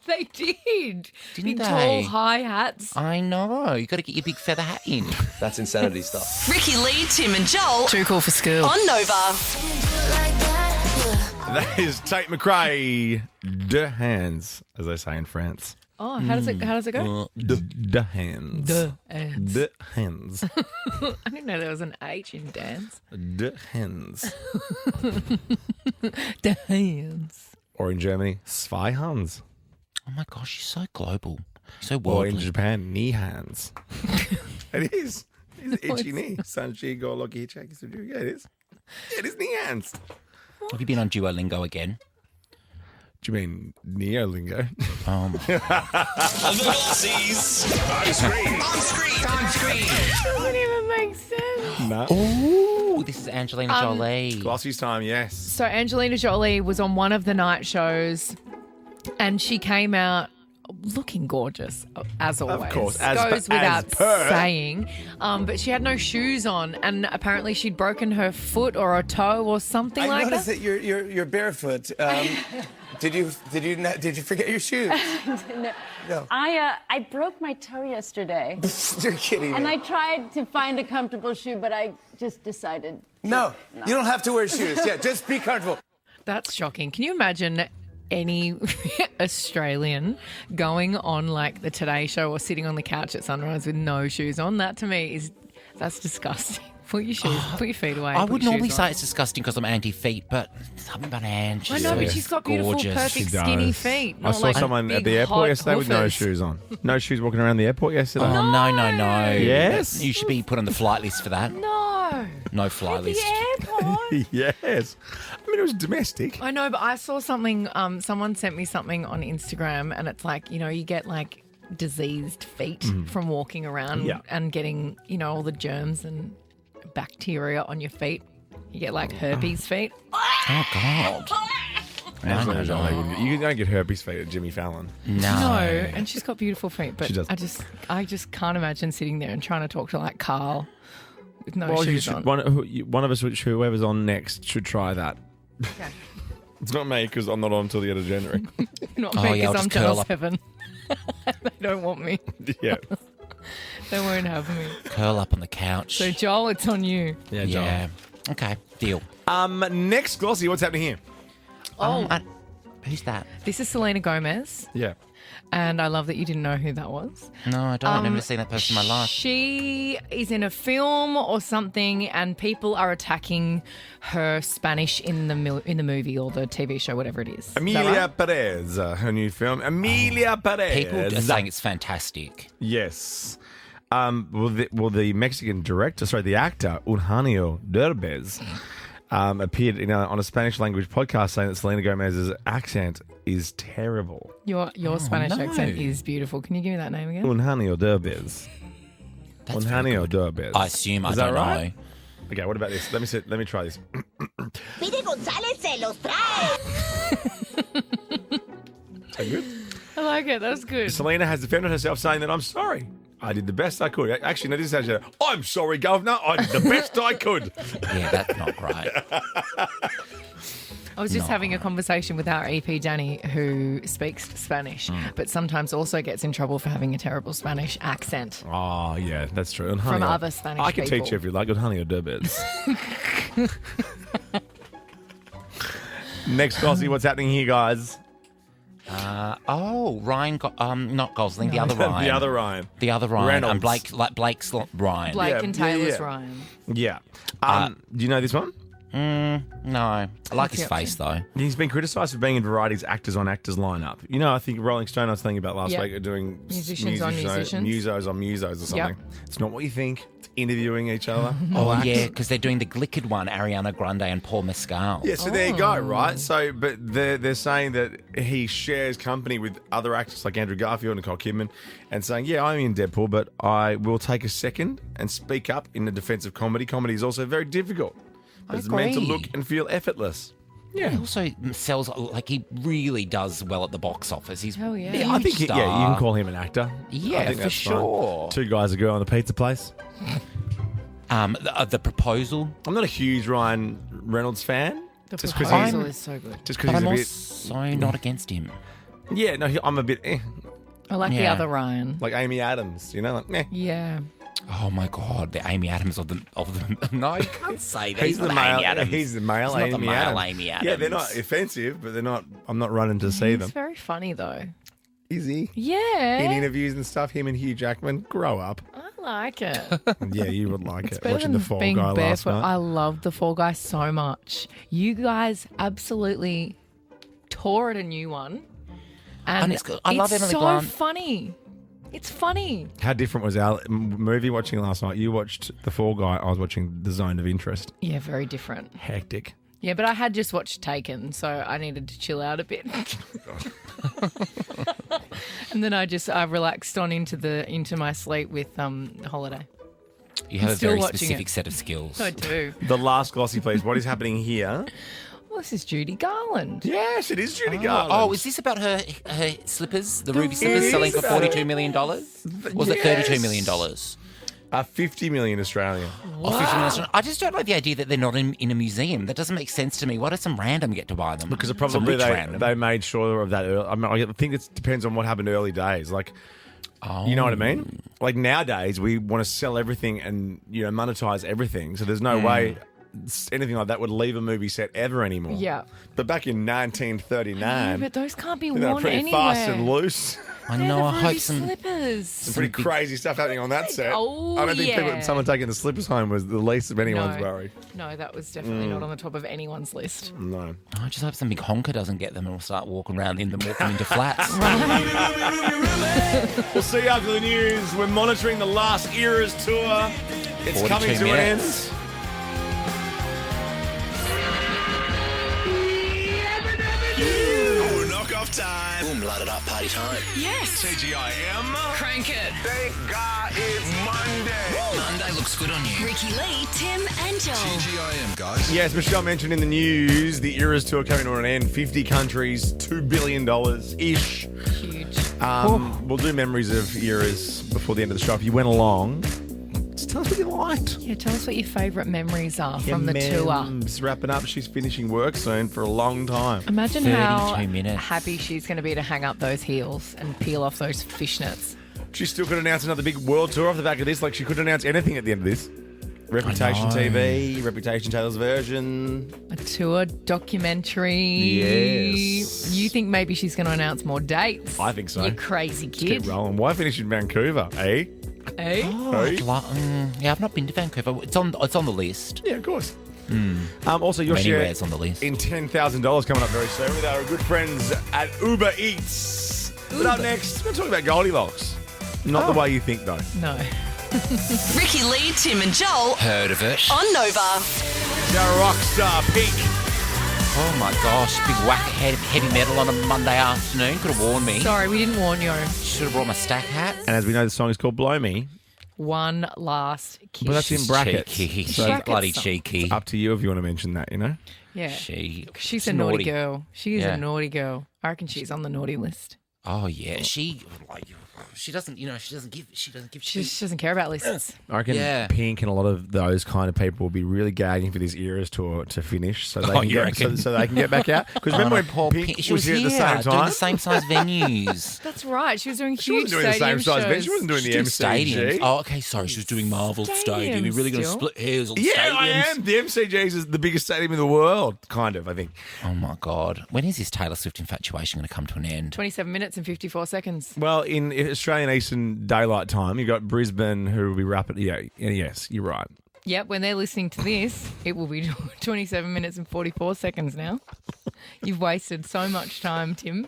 They did. Didn't Big, they? tall, high hats. I know. You got to get your big feather hat in. That's insanity stuff. Ricky Lee, Tim and Joel. Too cool for school. On Nova. That is Tate McRae. De hands, as they say in France. Oh, how does it go? De hands. Hands. De hands. I didn't know there was an H in dance. De hands. The hands. Or in Germany, zwei Hands. Oh my gosh, you're so global. You're so Or in worldly. Japan, knee hands. It is. It's itchy knee. Sanchi go lucky check. Yeah, it is. Yeah, it is knee hands. Have you been on Duolingo again? Do you mean Neolingo? Oh my. The Glossies. On screen. Doesn't even make sense. No. Ooh, this is Angelina Jolie. Glossie's time, yes. So Angelina Jolie was on one of the night shows and she came out looking gorgeous, as always. course, Goes as without per. saying. But she had no shoes on and apparently she'd broken her foot or a toe or something I like noticed that. that you're barefoot. Did you forget your shoes? No. I broke my toe yesterday, You're kidding and me. I tried to find a comfortable shoe, but I just decided. No, you don't have to wear shoes. Yeah, just be comfortable. That's shocking. Can you imagine any Australian going on like the Today Show or sitting on the couch at sunrise with no shoes on? That to me that's disgusting. Put your shoes, put your feet away. I put would your normally shoes say on. it's disgusting because I'm anti-feet, but something about Anne. I know, but she's got beautiful, gorgeous. perfect, She skinny does. feet. I not saw like someone at big, the airport hot yesterday with no hoofers. shoes on. No shoes walking around the airport yesterday. Oh, no. Yes. You should be put on the flight list for that. No. No fly At the list. airport. Yes. I mean, it was domestic. I know, but I saw something. Someone sent me something on Instagram, and it's like, you get like diseased feet from walking around Yeah. and getting, all the germs and bacteria on your feet. You get like herpes feet. Oh, God. Angelina Jolie wouldn't- You don't get herpes feet at Jimmy Fallon. No. No, and she's got beautiful feet, but She does. I just can't imagine sitting there and trying to talk to like Carl with no Well, you shoes should, on. one of us, whoever's on next, should try that. Okay. It's not me because I'm not on until the end of January. Not Oh, me yeah, I'll because I'm just curl Channel up. 7. They don't want me. Yeah. They won't have me. Curl up on the couch. So Joel, it's on you. Yeah, Joel. Yeah. Okay, deal. Next, Glossy, what's happening here? Who's that? This is Selena Gomez, Yeah. and I love that you didn't know who that was. No, I don't. I've never seen that person in my life. She is in a film or something, and people are attacking her Spanish in the movie or the TV show, whatever it is. Is that Emilia right? Perez, her new film. Emilia Perez. People are saying it's fantastic. Yes. The Mexican director, the actor, Eugenio Derbez, appeared on a Spanish language podcast saying that Selena Gomez's accent is terrible. Your Spanish no. accent is beautiful. Can you give me that name again? Eugenio Derbez. That's very Eugenio good. Derbez. I assume. Is I that don't right? know. Okay, what about this? Let me try this. Pide González se los trae. Is that good? I like it. That's good. Selena has defended herself saying that I'm sorry. I did the best I could. Actually, no, this is actually, I'm sorry, Governor. I did the best I could. Yeah, that's not great. I was just having a conversation with our EP, Danny, who speaks Spanish, but sometimes also gets in trouble for having a terrible Spanish accent. Oh, yeah, that's true. And From other Spanish I can people. teach you if you like. Eugenio Derbez. Next, Glossy, what's happening here, guys? Ryan, not Gosling, the other Ryan. The other Ryan. The other Ryan. Reynolds. And Blake's Ryan. Blake Yeah, and Taylor's yeah. Ryan. Yeah. Do you know this one? No. I like his he up to? face, though. He's been criticised for being in Variety's Actors on Actors lineup. I think Rolling Stone I was thinking about last Yeah. week are doing Musicians on musicians. musos on musos or something. It's not what you think. It's interviewing each other. Oh, All yeah, actors. because they're doing the Glickard one, Ariana Grande and Paul Mescal. Yeah, so there you go, right? So, but they're saying that he shares company with other actors like Andrew Garfield and Nicole Kidman and saying, yeah, I'm in Deadpool, but I will take a second and speak up in the defense of comedy. Comedy is also very difficult But it's meant to look and feel effortless. Yeah. He also sells, like, he really does well at the box office. He's Oh, yeah. I think you can call him an actor. Yeah, I think for that's sure. Fine. 2 guys, a girl in the pizza place. The Proposal. I'm not a huge Ryan Reynolds fan. The Just 'cause Proposal is so good. Just But because I'm he's a bit... also not against him. Yeah, no, I'm a bit... I like the Yeah. other Ryan. Like Amy Adams, you know? Like, meh. Yeah. Oh my God, the Amy Adams of the. No, you can't say that. He's the not male. Amy Adams. He's the male. He's not Amy the male Adams. Amy Adams. Yeah, they're not offensive, but they're not. I'm not running to see He's them. very funny, though. Is he? Yeah. In interviews and stuff, him and Hugh Jackman, grow up. I like it. Yeah, you would like It's it. better Watching than the Fall being Guy last barefoot. I night. love the Fall Guy so much. You guys absolutely tore at a new one. And it's good. I love Emily so Blunt. funny. It's funny. How different was our movie watching last night? You watched The Fall Guy. I was watching The Zone of Interest. Yeah, very different. Hectic. Yeah, but I had just watched Taken, so I needed to chill out a bit. And then I relaxed on into my sleep with Holiday. You have a still very watching specific it. set of skills. I do. The last glossy, please. What is happening here? Well, this is Judy Garland. Yes, it is Judy Garland. Oh, is this about her slippers, the ruby slippers selling for $42 million? Was it $32 million? 50 million Australian. Or 50 million. I just don't like the idea that they're not in a museum. That doesn't make sense to me. Why does some random get to buy them? Because Some probably rich random. they made sure of that. I mean, I think it depends on what happened early days. Like, you know what I mean? Like nowadays, we want to sell everything and monetize everything. So there's no way anything like that would leave a movie set ever anymore. Yeah. But back in 1939, Yeah, but those can't be they were worn pretty anywhere. fast and loose. I They're know. the I hope ruby some. slippers. Some pretty crazy stuff happening on that set. Oh, I don't think yeah. someone taking the slippers home was the least of anyone's worry. No, that was definitely not on the top of anyone's list. No. I just hope some big honker doesn't get them and will start walking around in them, walking into flats. We'll see you after the news. We're monitoring the Last Eras tour. It's 42 coming to minutes. an end. Ooh, knock off time. Boom, light it up, party time. Yes. TGIM. Crank it. Thank God it's Monday. Monday looks good on you. Ricky Lee, Tim, and Joel. TGIM, guys. Yes, Michelle mentioned in the news the Eras tour coming to an end. 50 countries, $2 billion-ish. Huge. We'll do memories of Eras before the end of the show. If you went along, just tell us what you liked. Yeah, tell us what your favourite memories are from the tour. Just wrapping up. She's finishing work soon for a long time. Imagine how 32 minutes. happy she's going to be to hang up those heels and peel off those fishnets. She still could announce another big world tour off the back of this. Like, she could announce anything at the end of this. Reputation TV, Reputation Taylor's version. A tour documentary. Yes. You think maybe she's going to announce more dates? I think so. You crazy Let's kid. keep rolling. Why finish in Vancouver, eh? Eh? Hey? Yeah, I've not been to Vancouver. It's on the list. Yeah, of course. Also, your share Anywhere it's on the list. in $10,000 coming up very soon with our good friends at Uber Eats. But up next, we're going to talk about Goldilocks. Not the way you think, though. No. Ricky Lee, Tim, and Joel Heard of it? on Nova. Our rock star Pink. Oh my gosh, big whack of heavy metal on a Monday afternoon. Could have warned me. Sorry, we didn't warn you. Should have brought my stack hat. And as we know, the song is called Blow Me. One last kiss. But that's in brackets. Cheeky. So She's Brackets bloody song. cheeky. Up to you if you want to mention that, you know? Yeah. She's a naughty girl. She is Yeah. a naughty girl. I reckon she's on the naughty list. Oh yeah, she doesn't. She doesn't give. She doesn't care about lists. I reckon Yeah. Pink and a lot of those kind of people will be really gagging for this Eras tour to finish so they Oh, can you get reckon? so they can get back out. Because remember when poor Pink She was here at the same doing time? the same size venues. That's right. She was doing She huge wasn't doing the same stadium size shows. venue. She wasn't doing the She's doing MCG. stadiums. Oh, okay. Sorry, she was doing Marvel Stadium. We're really going to Stadiums split hairs on Yeah, stadiums. I am. The MCG's is the biggest stadium in the world, kind of, I think. Oh my god, when is this Taylor Swift infatuation going to come to an end? 27 minutes and 54 seconds. Well, in Australian Eastern Daylight Time, you've got Brisbane who will be rapid. Yeah, yes, you're right. Yep, when they're listening to this, it will be 27 minutes and 44 seconds now. You've wasted so much time, Tim.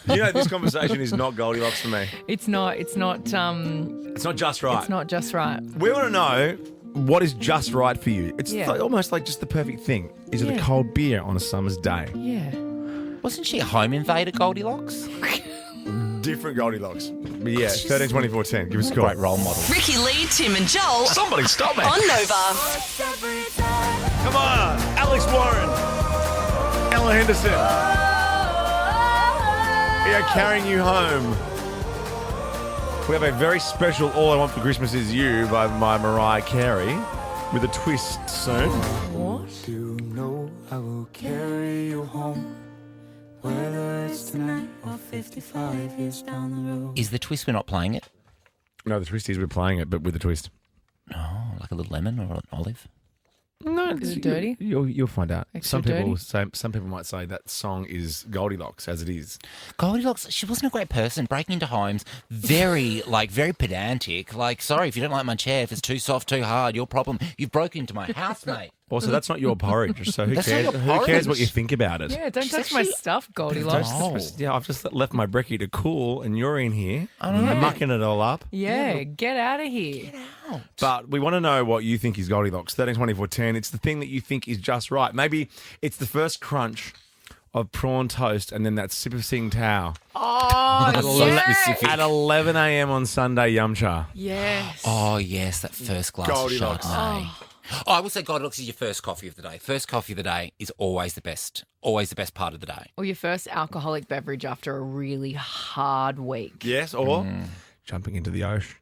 You know, this conversation is not Goldilocks for me. It's not It's not just right. it's not just right. We want to know what is just right for you. It's Yeah. like, almost like just the perfect thing. Is it a Yeah. cold beer on a summer's day? Yeah. Wasn't she a home invader, Goldilocks? Different Goldilocks. But yeah, 13, 24, 10. Give us a call. Great role model. Ricky Lee, Tim, and Joel Somebody stop me. on Nova. Come on. Alex Warren. Ella Henderson. We are carrying you home. We have a very special All I Want for Christmas Is You by Mariah Carey with a twist soon. What? You know I will carry you home, whether it's tonight or 55 years down the road. Is the twist we're not playing it? No, the twist is we're playing it, but with a twist. Oh, like a little lemon or an olive? No, Is it dirty? You'll find out. Extra Some people might say that song is Goldilocks as it is. Goldilocks, she wasn't a great person. Breaking into homes, very pedantic. Like, sorry, if you don't like my chair, if it's too soft, too hard, your problem. You've broken into my house, mate. Also, that's not your porridge, so who That's not cares? your Who cares porridge. what you think about it? Yeah, don't She's touch my actually- stuff, Goldilocks. Oh. Yeah, I've just left my brekkie to cool, and you're in here know. mucking it all up. Yeah, get out of here. But we want to know what you think is Goldilocks. 132410. It's the thing that you think is just right. Maybe it's the first crunch of prawn toast and then that sip of Sing Tao. Oh, yes. At 11 a.m. on Sunday, Yum Cha. Yes. Oh, yes, that first glass Goldilocks. of Chardonnay. Oh, I will say Goldilocks is your first coffee of the day. First coffee of the day is always the best part of the day. Or your first alcoholic beverage after a really hard week. Yes, or jumping into the ocean.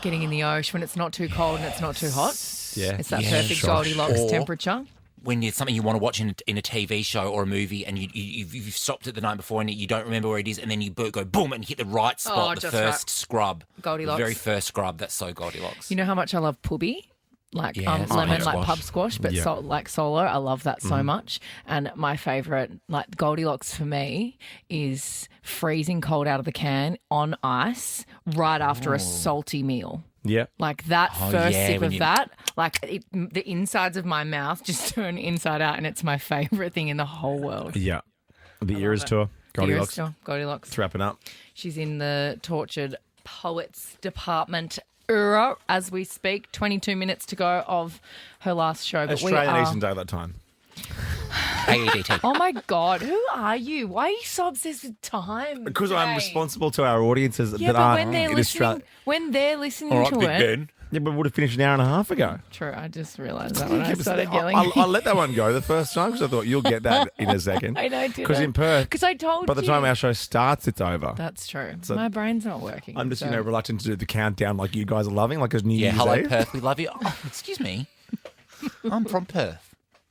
Getting in the ocean when it's not too cold and it's not too hot. Yeah. It's that Yeah. perfect Sure. Goldilocks Or- temperature. When it's something you want to watch in a TV show or a movie and you've stopped it the night before and you don't remember where it is and then you go boom and hit the right spot, the just first right. scrub. Goldilocks. The very first scrub, that's so Goldilocks. You know how much I love pooby? Like Yeah, that's lemon, pub like squash. pub squash, but Yeah. like solo. I love that so much. And my favourite, like Goldilocks for me, is freezing cold out of the can on ice right after a salty meal. Yeah. Like that Oh, first yeah, sip when of you- that, like the insides of my mouth just turn inside out, and it's my favourite thing in the whole world. Yeah. The Eras tour. Goldilocks. Goldilocks. Goldilocks. It's wrapping up. She's in the Tortured Poets department as we speak. 22 minutes to go of her last show. But Australian we are... Eastern Daylight Time. AEDT. Oh my God, who are you? Why are you so obsessed with time? Because I'm Jay? responsible to our audiences Yeah, that but aren't when they're in listening, Australia. to All right, Big it. Ben. Yeah, but we would have finished an hour and a half ago. True, I just realised that when I started yelling. I let that one go the first time because I thought you'll get that in a second. I know, I did Because it. in Perth, Because I told by the you. time our show starts, it's over. That's true. So my brain's not working. I'm just, so- reluctant to do the countdown like you guys are loving, like a New Yeah, Year's hello, Eve. Perth. We love you. Oh, excuse me. I'm from Perth.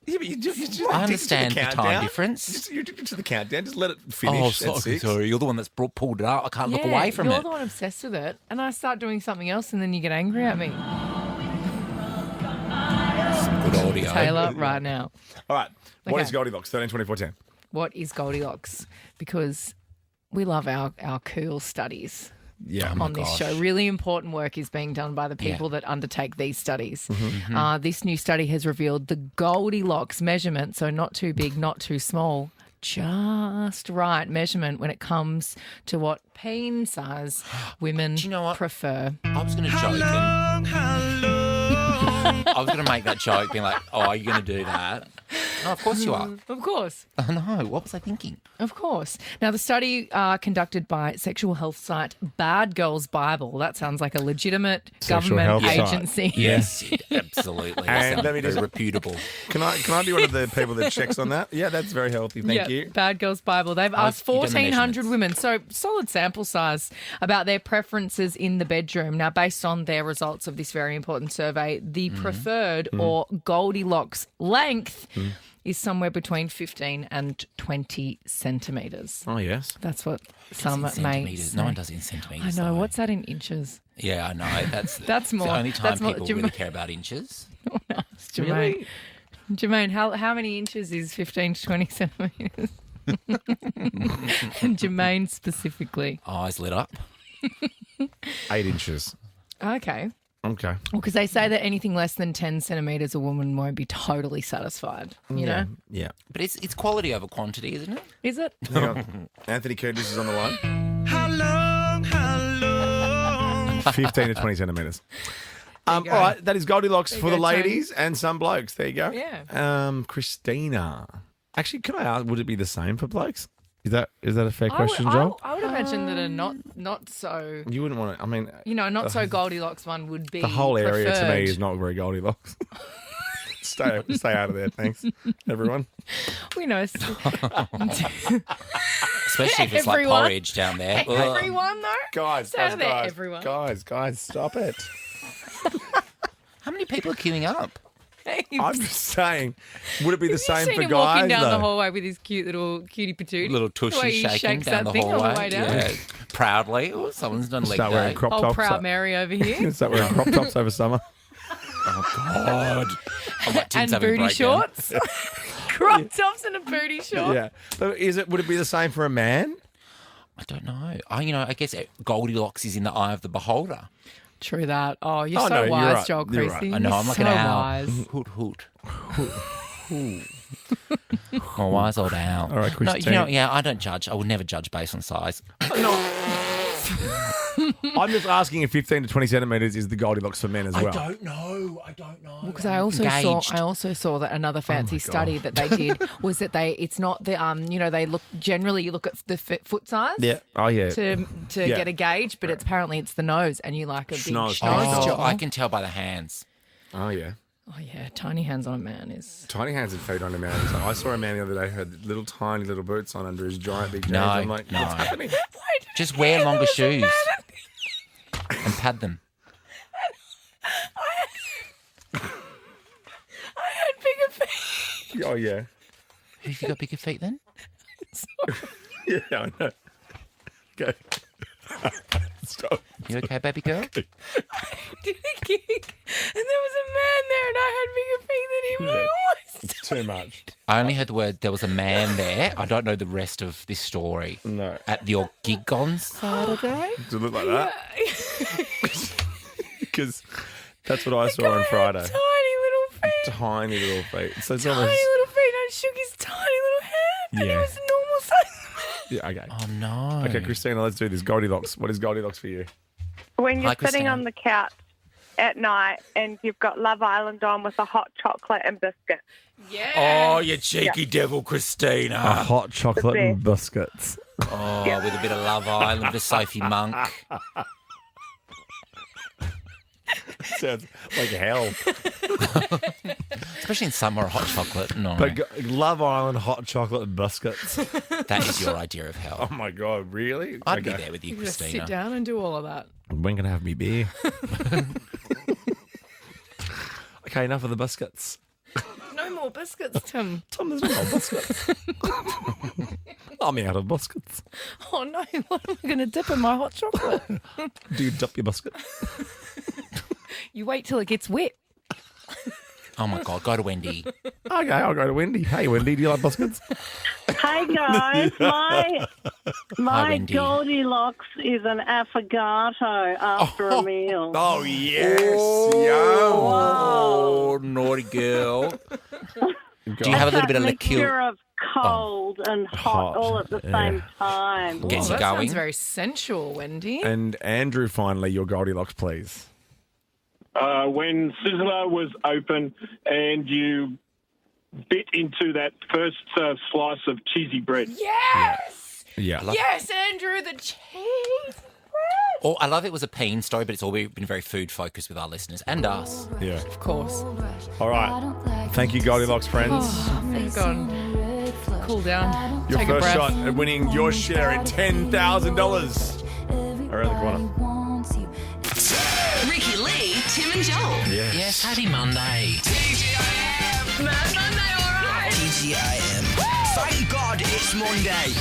Yeah, but you just I addicted to understand the time countdown. difference. You're addicted to the countdown. Just let it Oh, finish at 6. sorry. You're the one that's pulled it up. I can't look Yeah, away from you're it. the one obsessed with it, and I start doing something else, and then you get angry at me. Good audio. Taylor, right now. All right. What Okay. is Goldilocks? 13, 24, 10. What is Goldilocks? Because we love our cool studies Yeah. on this show. Really important work is being done by the people that undertake these studies. This new study has revealed the Goldilocks measurement, so not too big, not too small, just right measurement when it comes to what peen size women Do you know what? prefer. I was going to joke. I was going to make that joke, being like, "Oh, are you going to do that?" No, of course you are. Of course. Oh, no, what was I thinking? Of course. Now, the study conducted by sexual health site Bad Girls Bible. That sounds like a legitimate Sexual government health site. agency. Yes, absolutely. That And sounds let me very just- reputable. Can I be one of the people that checks on that? Yeah, that's very healthy. Thank you. Bad Girls Bible. They've asked you've done the 1,400 measurements. women, so solid sample size, about their preferences in the bedroom. Now, based on their results of this very important survey, the preferred or Goldilocks length is somewhere between 15 and 20 centimetres. Oh, yes. That's what some In may centimetres. say. No one does it in I centimetres. know. though. What's that in inches? Yeah, I know. That's more- the only time that's more- people Jim- really care about inches. Jermaine. Jermaine, how many inches is 15 to 20 centimetres? And Jermaine specifically. Eyes lit up. 8 inches. Okay. Okay. Well, because they say that anything less than 10 centimetres, a woman won't be totally satisfied. You know? Yeah. But it's quality over quantity, isn't it? Is it? Hang on. Anthony Curtis is on the line. How long? 15 to 20 centimetres. All right, that is Goldilocks for the you go, Tony. ladies and some blokes. There you go. Yeah. Christina. Actually, can I ask, would it be the same for blokes? Is that a fair question, I Joel? would imagine that a not so, You wouldn't want to, I mean, not so Goldilocks one would be the whole area to me preferred. is not very Goldilocks. Stay out of there, thanks, everyone. We know. Especially if it's like Everyone. porridge down there. Everyone, though? Guys, Stay out of there, everyone. Guys, stop it. How many people are queuing up? I'm just saying, would it be the same Seen for him guys, walking down though? the hallway with his cute little cutie patootie. Little The way tushy he shaking shakes down that the thing hallway. all the way down. Yeah. Proudly. Oh, someone's done leg Start day. wearing crop Oh, tops. proud Mary over here. Start wearing crop tops over summer. Oh, God. Oh, my Tim's And having a booty breakdown. shorts. Crop tops and a booty short. Yeah, but would it be the same for a man? I don't know. I guess Goldilocks is in the eye of the beholder. True that. Oh, you're Oh, so no, you're wise, right. Joel You're Creasy. right. I know, I'm like an so owl. wise. Hoot, hoot. My wise old owl. All right, No, Christine. yeah, I don't judge. I would never judge based on size. I'm just asking if 15 to 20 centimetres is the Goldilocks for men as well. I don't know. Because I also saw that another fancy study that they did was that it's not the they generally look at the foot size. Yeah. Oh, yeah. To get a gauge, but apparently it's the nose, and you like a big Schnoz. schnoz jaw. I can tell by the hands. Oh, yeah. Oh yeah, tiny hands on a man is. Tiny hands and feet on a man. I saw a man the other day who had little tiny little boots on under his giant big jeans. No, I'm like, no. what's happening? Just wear longer shoes and pad them. I had bigger feet. Oh, yeah. Have you got bigger feet then? Yeah, I know. Go. Stop. You okay, baby girl? I did a gig, and there was a man there, and I had bigger feet than him. And I always It's too much. I only heard the word there was a man there. I don't know the rest of this story. No. At your gig on Saturday? Does it look like that? Because that's what I saw on Friday. Tiny little feet. Tiny little feet. So it's Tiny almost... little feet. I shook his tiny little hand, and it Yeah. was a normal size. Yeah, okay. Oh, no. Okay, Christina, let's do this. Goldilocks. What is Goldilocks for you? When you're Hi, sitting Christina. on the couch at night and you've got Love Island on with a hot chocolate and biscuit. Yeah. Oh, you cheeky devil, Christina. A hot chocolate and biscuits. Oh, with a bit of Love Island for Sophie Monk. Sounds like hell. Especially in summer, hot chocolate. No. But Love Island hot chocolate and biscuits. That is your idea of hell. Oh, my God. Really? I'd be there with you, You just Christina. sit down and do all of that. When can I have me beer? Okay, enough of the biscuits. No more biscuits, Tim. Tom, there's no more biscuits. I'm out of biscuits. Oh no! What am I going to dip in my hot chocolate? Do you dip your biscuit? You wait till it gets wet. Oh, my God. Go to Wendy. Okay, I'll go to Wendy. Hey, Wendy, do you like biscuits? Hey guys, my Wendy. Goldilocks is an affogato after a meal. Oh, yes. Oh, naughty girl. Do you have a little bit of mixture liqueur? of cold and hot all at the same time. Gets you that going. sounds very sensual, Wendy. And Andrew, finally, your Goldilocks, please. When Sizzler was open and you bit into that first slice of cheesy bread. Yes! Yeah. Yes, Andrew, the cheese. Oh, I love it was a peen story, but it's all been very food focused with our listeners and us. Yeah. Of course. All right. Thank you, Goldilocks, friends. Oh, thank God. Cool down. Your Take a first breath. shot at winning your share in $10,000 around the corner. Ricky Lee, Tim and Joel. Yes, happy Monday. TGIM. Mad Monday, all right. TGIM. Thank God it's Monday.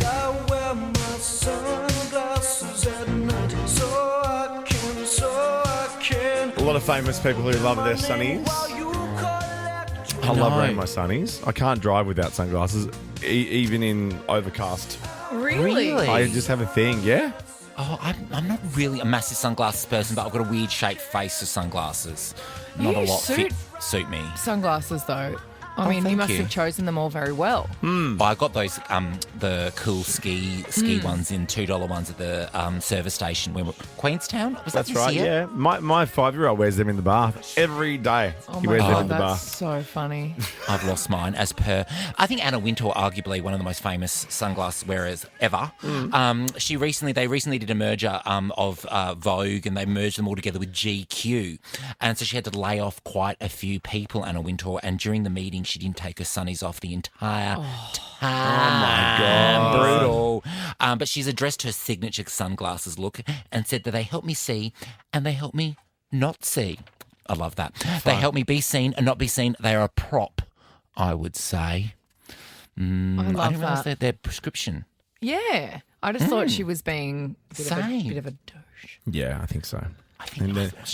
I wear my sunglasses at night so I can. A lot of famous people who love their sunnies. I love wearing my sunnies. I can't drive without sunglasses, even in overcast. Really? I just have a thing, yeah? Oh, I'm not really a massive sunglasses person, but I've got a weird shaped face for sunglasses. Not You a lot suit suit me. Sunglasses, though. I mean, you thank must you. have chosen them all very well. I got those the cool ski ones in $2 ones at the service station. Queenstown? Was that That's right, year? yeah. My 5-year-old wears them in the bath every day. Oh He my wears them God, in the that's bath. so funny. I've lost mine as per. I think Anna Wintour, arguably one of the most famous sunglass wearers ever. They recently did a merger of Vogue, and they merged them all together with GQ, and so she had to lay off quite a few people, Anna Wintour, and during the meeting she didn't take her sunnies off the entire time. Oh my God. Brutal. But she's addressed her signature sunglasses look and said that they help me see and they help me not see. I love that. They help me be seen and not be seen. They are a prop, I would say. I I love didn't realise that. they're prescription. Yeah. I just thought she was being a Same. bit of a douche. Yeah, I think so.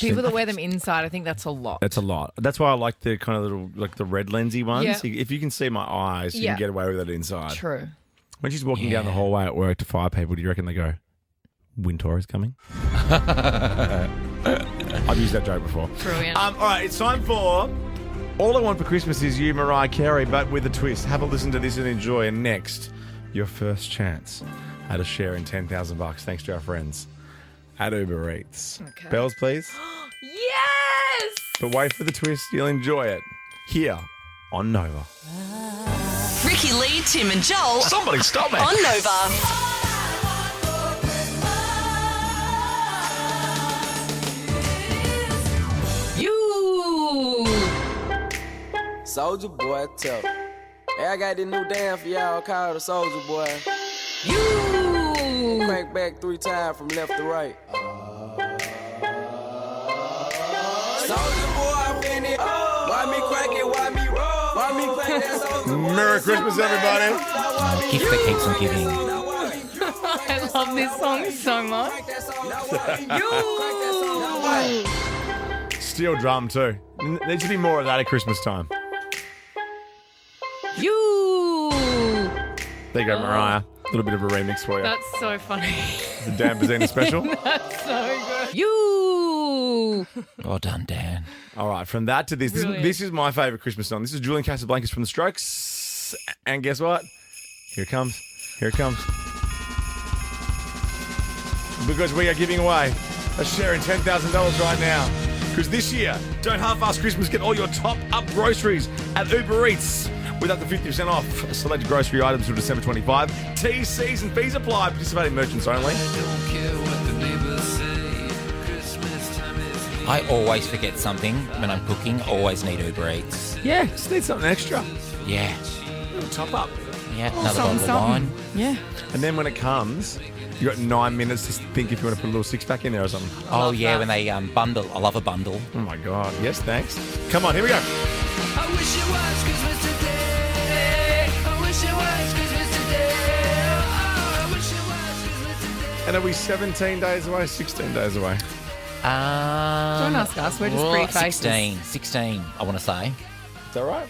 People that wear them inside, I think that's a lot. That's a lot. That's why I like the kind of little, like the red lensy ones. Yeah. If you can see my eyes, you Yeah. can get away with it inside. True. When she's walking down the hallway at work to fire people, do you reckon they go, Wintour is coming? I've used that joke before. Brilliant. All right, it's time for All I Want for Christmas Is You, Mariah Carey, but with a twist. Have a listen to this and enjoy. And next, your first chance at a share in $10,000 thanks to our friends at Uber Eats. Okay. Bells, please. Yes! But wait for the twist. You'll enjoy it here on Nova. Ricky Lee, Tim and Joel. Somebody stop it. On Nova. Soldier Boy, tell. Hey, I got this new dance for y'all called the Soldier Boy. You crank back 3 times from left to right. Soldier Boy, I'm in it. Why me crank it? Why me roll? Why me crank that Soldier Boy? Merry Christmas, everybody. Gift that keeps on giving. I love this song so much. Steel drum, too. Needs to be more of that at Christmas time. There you go, Mariah. A little bit of a remix for you. That's so funny. The Dan Bazzina special. That's so good. You. Well done, Dan. All right, from that to this. Brilliant. This is my favourite Christmas song. This is Julian Casablancas from The Strokes. And guess what? Here it comes. Here it comes. Because we are giving away a share in $10,000 right now. Because this year, don't half-ass Christmas. Get all your top-up groceries at Uber Eats with up to 50% off select grocery items till December 25. TCs and fees apply. Participating merchants only. I always forget something when I'm cooking. Always need Uber Eats. Yeah, just need something extra. Yeah. Top up. Yeah, another bottle of wine. Yeah. And then when it comes, you got 9 minutes to think if you want to put a little six-pack in there or something. Oh, yeah, when they bundle. I love a bundle. Oh, my God. Yes, thanks. Come on, here we go. I wish it was Christmas today. I wish it was Christmas today. Oh, I wish it was Christmas today. And are we 17 days away, 16 days away? Don't ask us. We're just pretty faces. 16, I want to say. Is that right?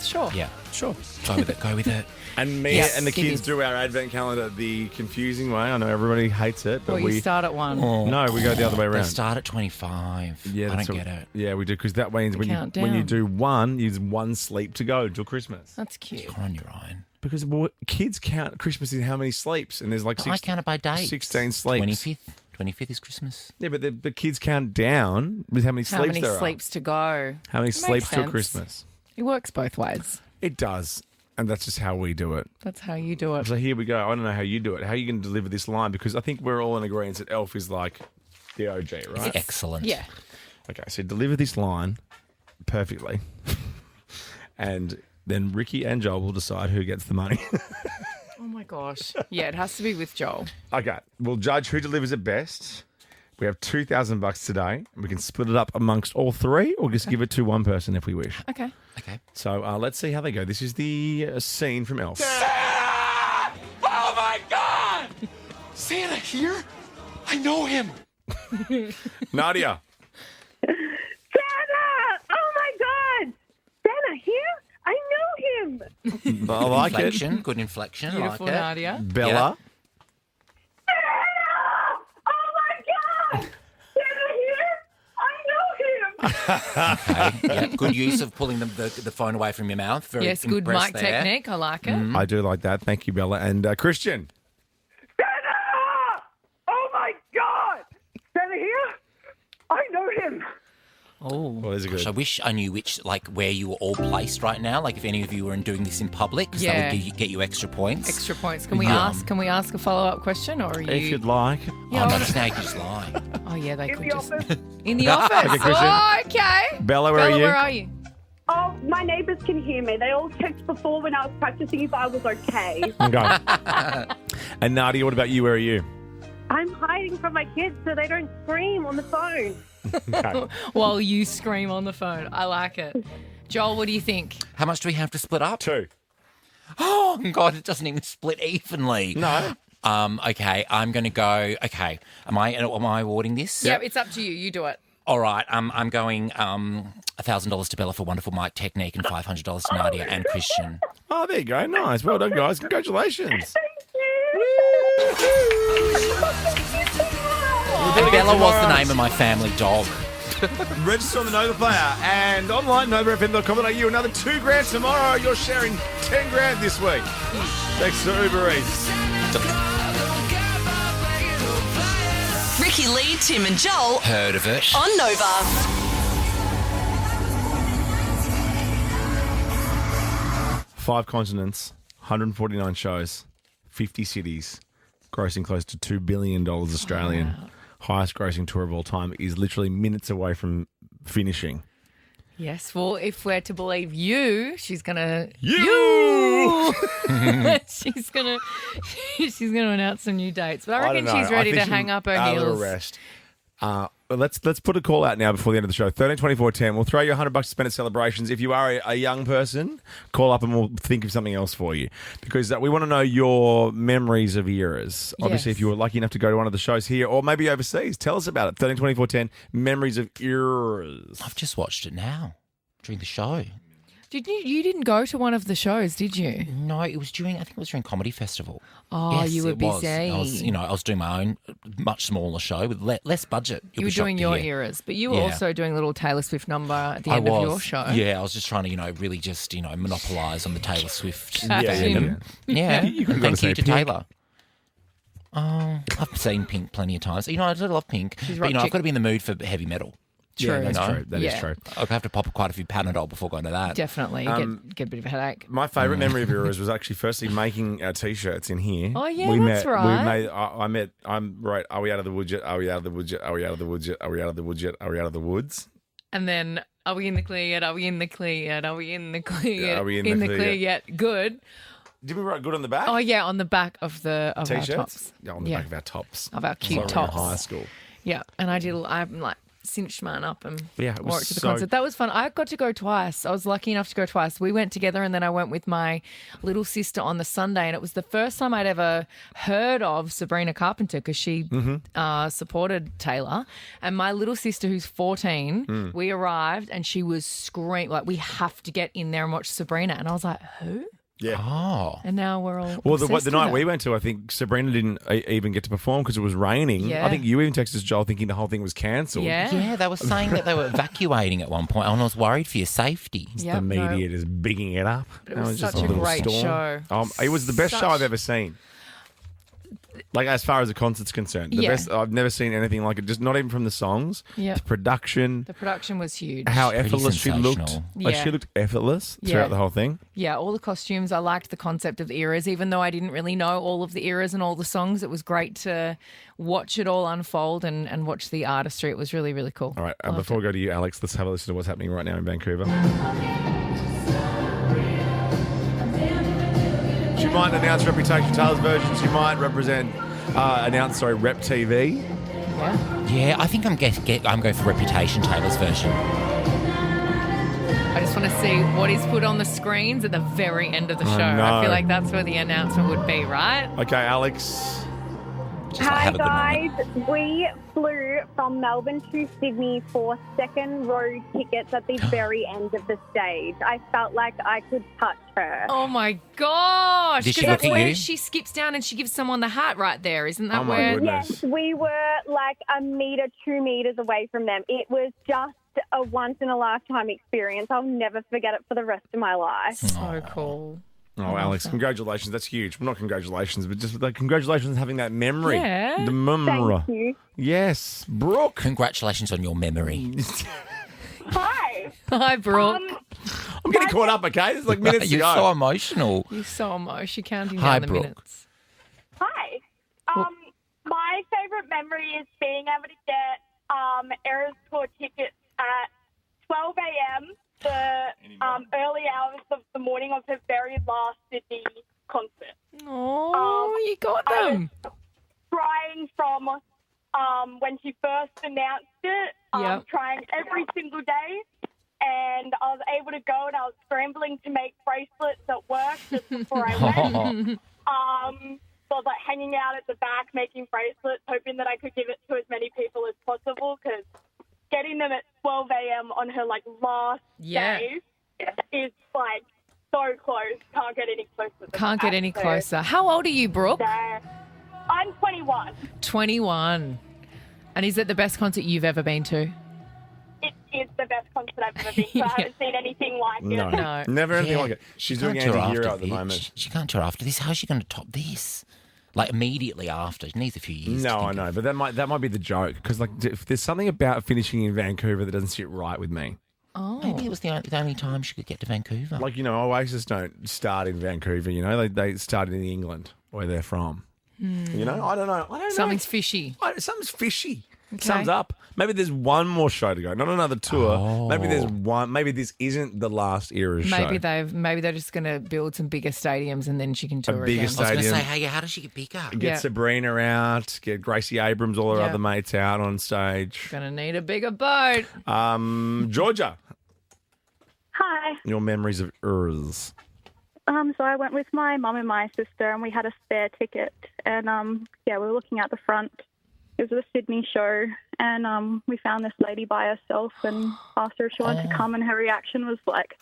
Sure. Yeah. Sure. Go with it. Go with it. And me Yes, and the it kids is. do our advent calendar the confusing way. I know everybody hates it, but Well, you start at 1. No, we go the other way They around. start at 25. Yeah, I that's don't what- get it. Yeah, we do, because that way when count you down. do one, you have one sleep to go till Christmas. That's cute. Come on, you're Ryan. Because kids count Christmas in how many sleeps, and there's like I count it by dates. 16 sleeps. 25th is Christmas. Yeah, but the kids count down with how many How sleeps many there sleeps to go? How many Makes sleeps till sense. Christmas? It works both ways. It does, and that's just how we do it. That's how you do it. So here we go. I don't know how you do it. How are you going to deliver this line? Because I think we're all in agreement that Elf is like the OG, right? It's excellent. Yeah. Okay, so deliver this line perfectly, and then Ricky and Joel will decide who gets the money. Oh my gosh. Yeah, it has to be with Joel. Okay, we'll judge who delivers it best. We have $2,000 today. We can split it up amongst all three, or just give it to one person if we wish. Okay. Okay. So let's see how they go. This is the scene from Elf. Oh my God! Santa here? I know him. Nadia. Santa! Oh my God! Santa here? I know him. I like Inflection. it. Good inflection. Beautiful, I like it. Nadia. Bella. Oh my God! Santa here? I know him. Okay. Yeah. Good use of pulling the phone away from your mouth. Very Yes, good impressed mic there. technique. I like it. I do like that. Thank you, Bella. And Christian. Oh my God! Santa here? I know him. Oh, well, is it good? Gosh, I wish I knew where you were all placed right now. Like if any of you were doing this in public, because that would get you extra points. Extra points. Can we ask? Can we ask a follow-up question, or are you? If you'd like. Yeah, no, just now you can just lie. Oh yeah, they could just office. in the office. Okay, Christian. Oh, okay. Bella, where are you? Where are you? Oh, my neighbours can hear me. They all checked before when I was practicing if I was okay. Okay. And Nadia, what about you? Where are you? I'm hiding from my kids so they don't scream on the phone. Okay. While you scream on the phone. I like it. Joel, what do you think? How much do we have to split up? 2. Oh, God, it doesn't even split evenly. No. Okay, I'm going to go. Okay, am I awarding this? Yep, it's up to you. You do it. All right, I'm going $1,000 to Bella for wonderful mic technique and $500 to Nadia and Christian. Oh, there you go. Nice. Well done, guys. Congratulations. And Bella was the name of my family dog. Register on the Nova Player and online novafm.com.au. Another $2,000 tomorrow. You're sharing $10,000 this week. Thanks to Uber Eats. Ricky Lee, Tim and Joel. Heard of it. On Nova. 5 continents, 149 shows, 50 cities, grossing close to $2 billion Australian. Wow. Highest grossing tour of all time, is literally minutes away from finishing. Yes, well, if we're to believe you, she's gonna she's gonna announce some new dates. But I reckon she's ready to hang up her heels. Rest. Let's put a call out now before the end of the show. 132410. We'll throw you $100 to spend at celebrations. If you are a young person, call up and we'll think of something else for you, because we want to know your memories of eras. Obviously, if you were lucky enough to go to one of the shows here or maybe overseas, tell us about it. 132410. Memories of eras. I've just watched it now during the show. You didn't go to one of the shows, did you? No, I think it was during Comedy Festival. Oh, yes, you were it was. busy. I was doing my own much smaller show with less budget. You were doing your eras, but you were also doing a little Taylor Swift number at the end of your show. Yeah, I was just trying to, really just, monopolise on the Taylor Swift fandom. Yeah. Thank you to Pink. Taylor. Oh, I've seen Pink plenty of times. I do love Pink. But, I've got to be in the mood for heavy metal. True. Yeah, that's true. That is true. I'll have to pop quite a few Panadol before going to that. Definitely. Get a bit of a headache. My favourite memory of eras was actually firstly making our T-shirts in here. Oh, yeah, that's right. I'm right. Are we out of the woods yet? Are we out of the woods yet? Are we out of the woods yet? Are we out of the woods yet? Are we out of the woods? And then, are we in the clear yet? Are we in the clear yet? Are we in the clear yet? Are we in the clear yet? Good. Did we write good on the back? Oh, yeah, on the back of our T-shirts? tops. Yeah, on the back of our tops. Of our cute Like tops. in high school. Yeah, and I'm like, cinched mine up and it wore was it to the so- concert. That was fun. I got to go twice. I was lucky enough to go twice. We went together and then I went with my little sister on the Sunday, and it was the first time I'd ever heard of Sabrina Carpenter because she supported Taylor. And my little sister, who's 14, we arrived and she was screaming, like, we have to get in there and watch Sabrina. And I was like, who? Yeah. Oh. And now we're all Well, obsessed the night with we her. went to, I think Sabrina didn't even get to perform because it was raining. Yeah. I think you even texted us, Joel, thinking the whole thing was cancelled. Yeah, they were saying that they were evacuating at one point, and I was worried for your safety. Yep, The media just bigging it up. It was just such a little great show. It was the best show Such- I've ever seen. Like, as far as the concert's concerned. The Yeah. best. I've never seen anything like it, just not even from the songs. Yeah. The production. The production was huge. How Pretty effortless she looked. sensational. Like, Yeah. she looked effortless Yeah. throughout the whole thing. Yeah, all the costumes. I liked the concept of the eras, even though I didn't really know all of the eras and all the songs. It was great to watch it all unfold and watch the artistry. It was really, really cool. All right, before we go to you, Alex, let's have a listen to what's happening right now in Vancouver. She might announce Reputation Taylor's version. She might announce Rep TV. Yeah, I think I'm going for Reputation Taylor's version. I just want to see what is put on the screens at the very end of the show. I know. I feel like that's where the announcement would be, right? Okay, Alex. Hi guys, we flew from Melbourne to Sydney for second row tickets at the very end of the stage. I felt like I could touch her. Oh my gosh! Did she 'Cause look that's at where you? she skips down and she gives someone the hat right there, isn't that Oh my where? goodness. Yes, we were like a metre, 2 metres away from them. It was just a once-in-a-lifetime experience. I'll never forget it for the rest of my life. So cool. Oh, Alex, congratulations. That's huge. Well, not congratulations, but just like congratulations on having that memory. Yeah. The memory. Thank you. Yes. Brooke. Congratulations on your memory. Hi. Hi, Brooke. I'm getting caught up, okay? It's like minutes You're ago. so emotional. You're so emotional. You're counting Hi, down the Brooke. minutes. Hi. My favourite memory is being able to get Eras Tour tickets at 12 a.m. the early hours of the morning of her very last Sydney concert. Oh, you got them. I was crying from when she first announced it, Yep. trying every single day. And I was able to go, and I was scrambling to make bracelets at work just before I went. So I was like hanging out at the back making bracelets, hoping that I could give it to as many people as possible, because getting them at 12 a.m. on her like last day is like so close. Can't get any closer than Can't that. get any closer. How old are you, Brooke? I'm 21. 21. And is it the best concert you've ever been to? It is the best concert I've ever been to. I haven't seen anything like it. No. Never anything like it. She's doing anti-hero at the moment. She can't tour after this. How's she going to top this? Like immediately after. She needs a few years. No, I know, but that might be the joke, because like if there's something about finishing in Vancouver that doesn't sit right with me. Oh. Maybe it was the only time she could get to Vancouver. Like, you know, Oasis don't start in Vancouver, you know, they started in England, where they're from. You know, I don't know. Something's fishy. Something's fishy. Okay. Sums up. Maybe there's one more show to go, not another tour. Oh. Maybe there's one. Maybe this isn't the last era show. Maybe they're just going to build some bigger stadiums and then she can tour bigger again. stadium. I was going to say, hey, how does she get bigger? Get Sabrina out. Get Gracie Abrams, all her Yeah. other mates out on stage. Going to need a bigger boat. Georgia, Hi. your memories of Urs. So I went with my mum and my sister, and we had a spare ticket. And, we were looking out the front. It was a Sydney show, and we found this lady by herself and asked her if she wanted to come, and her reaction was like,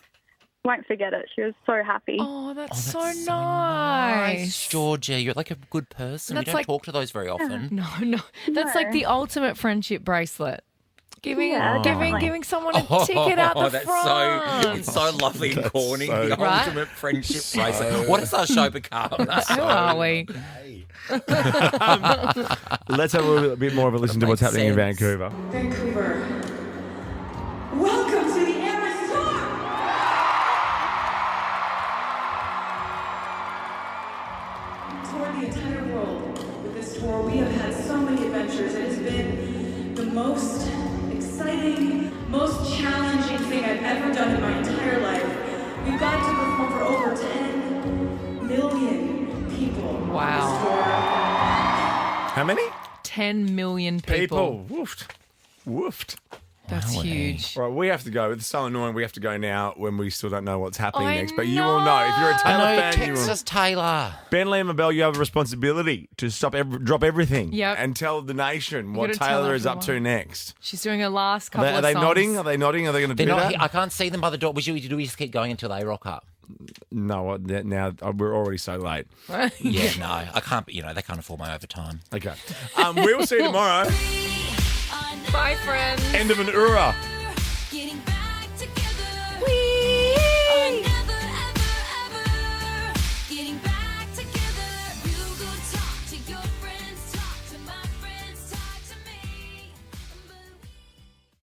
won't forget it. She was so happy. Oh, that's so nice. Georgia, you're like a good person. That's We don't like- talk to those very often. No. That's like the ultimate friendship bracelet. Giving someone a Oh, ticket out the that's front. it's so lovely and corny. so The good. ultimate friendship bracelet. What does our show become? Who are we? Let's have a little bit more of a listen to what's happening in Vancouver. Vancouver. Welcome to the Eras Tour! Toured the entire world. With this tour, we have had so many adventures. It has been the most exciting, most challenging thing I've ever done in my entire life. We've got to perform for over 10 million people. Wow. How many? 10 million people. Woofed. That's huge. Right, we have to go. It's so annoying. We have to go now when we still don't know what's happening I next. But you will know. If you're a Taylor I know, fan, you text will. us, Taylor. Ben Lee and Mabel, you have a responsibility to drop everything Yep. and tell the nation what gotta tell Taylor is up to everyone. next. She's doing her last couple Are of they songs. nodding? Are they nodding? Are they going to They're do not that? here. I can't see them by the door. Do we just keep going until they rock up? No, now we're already so late. Yeah, no, I can't. You know, they can't afford my overtime. Okay. We will see you tomorrow. Bye, friends. End of an era.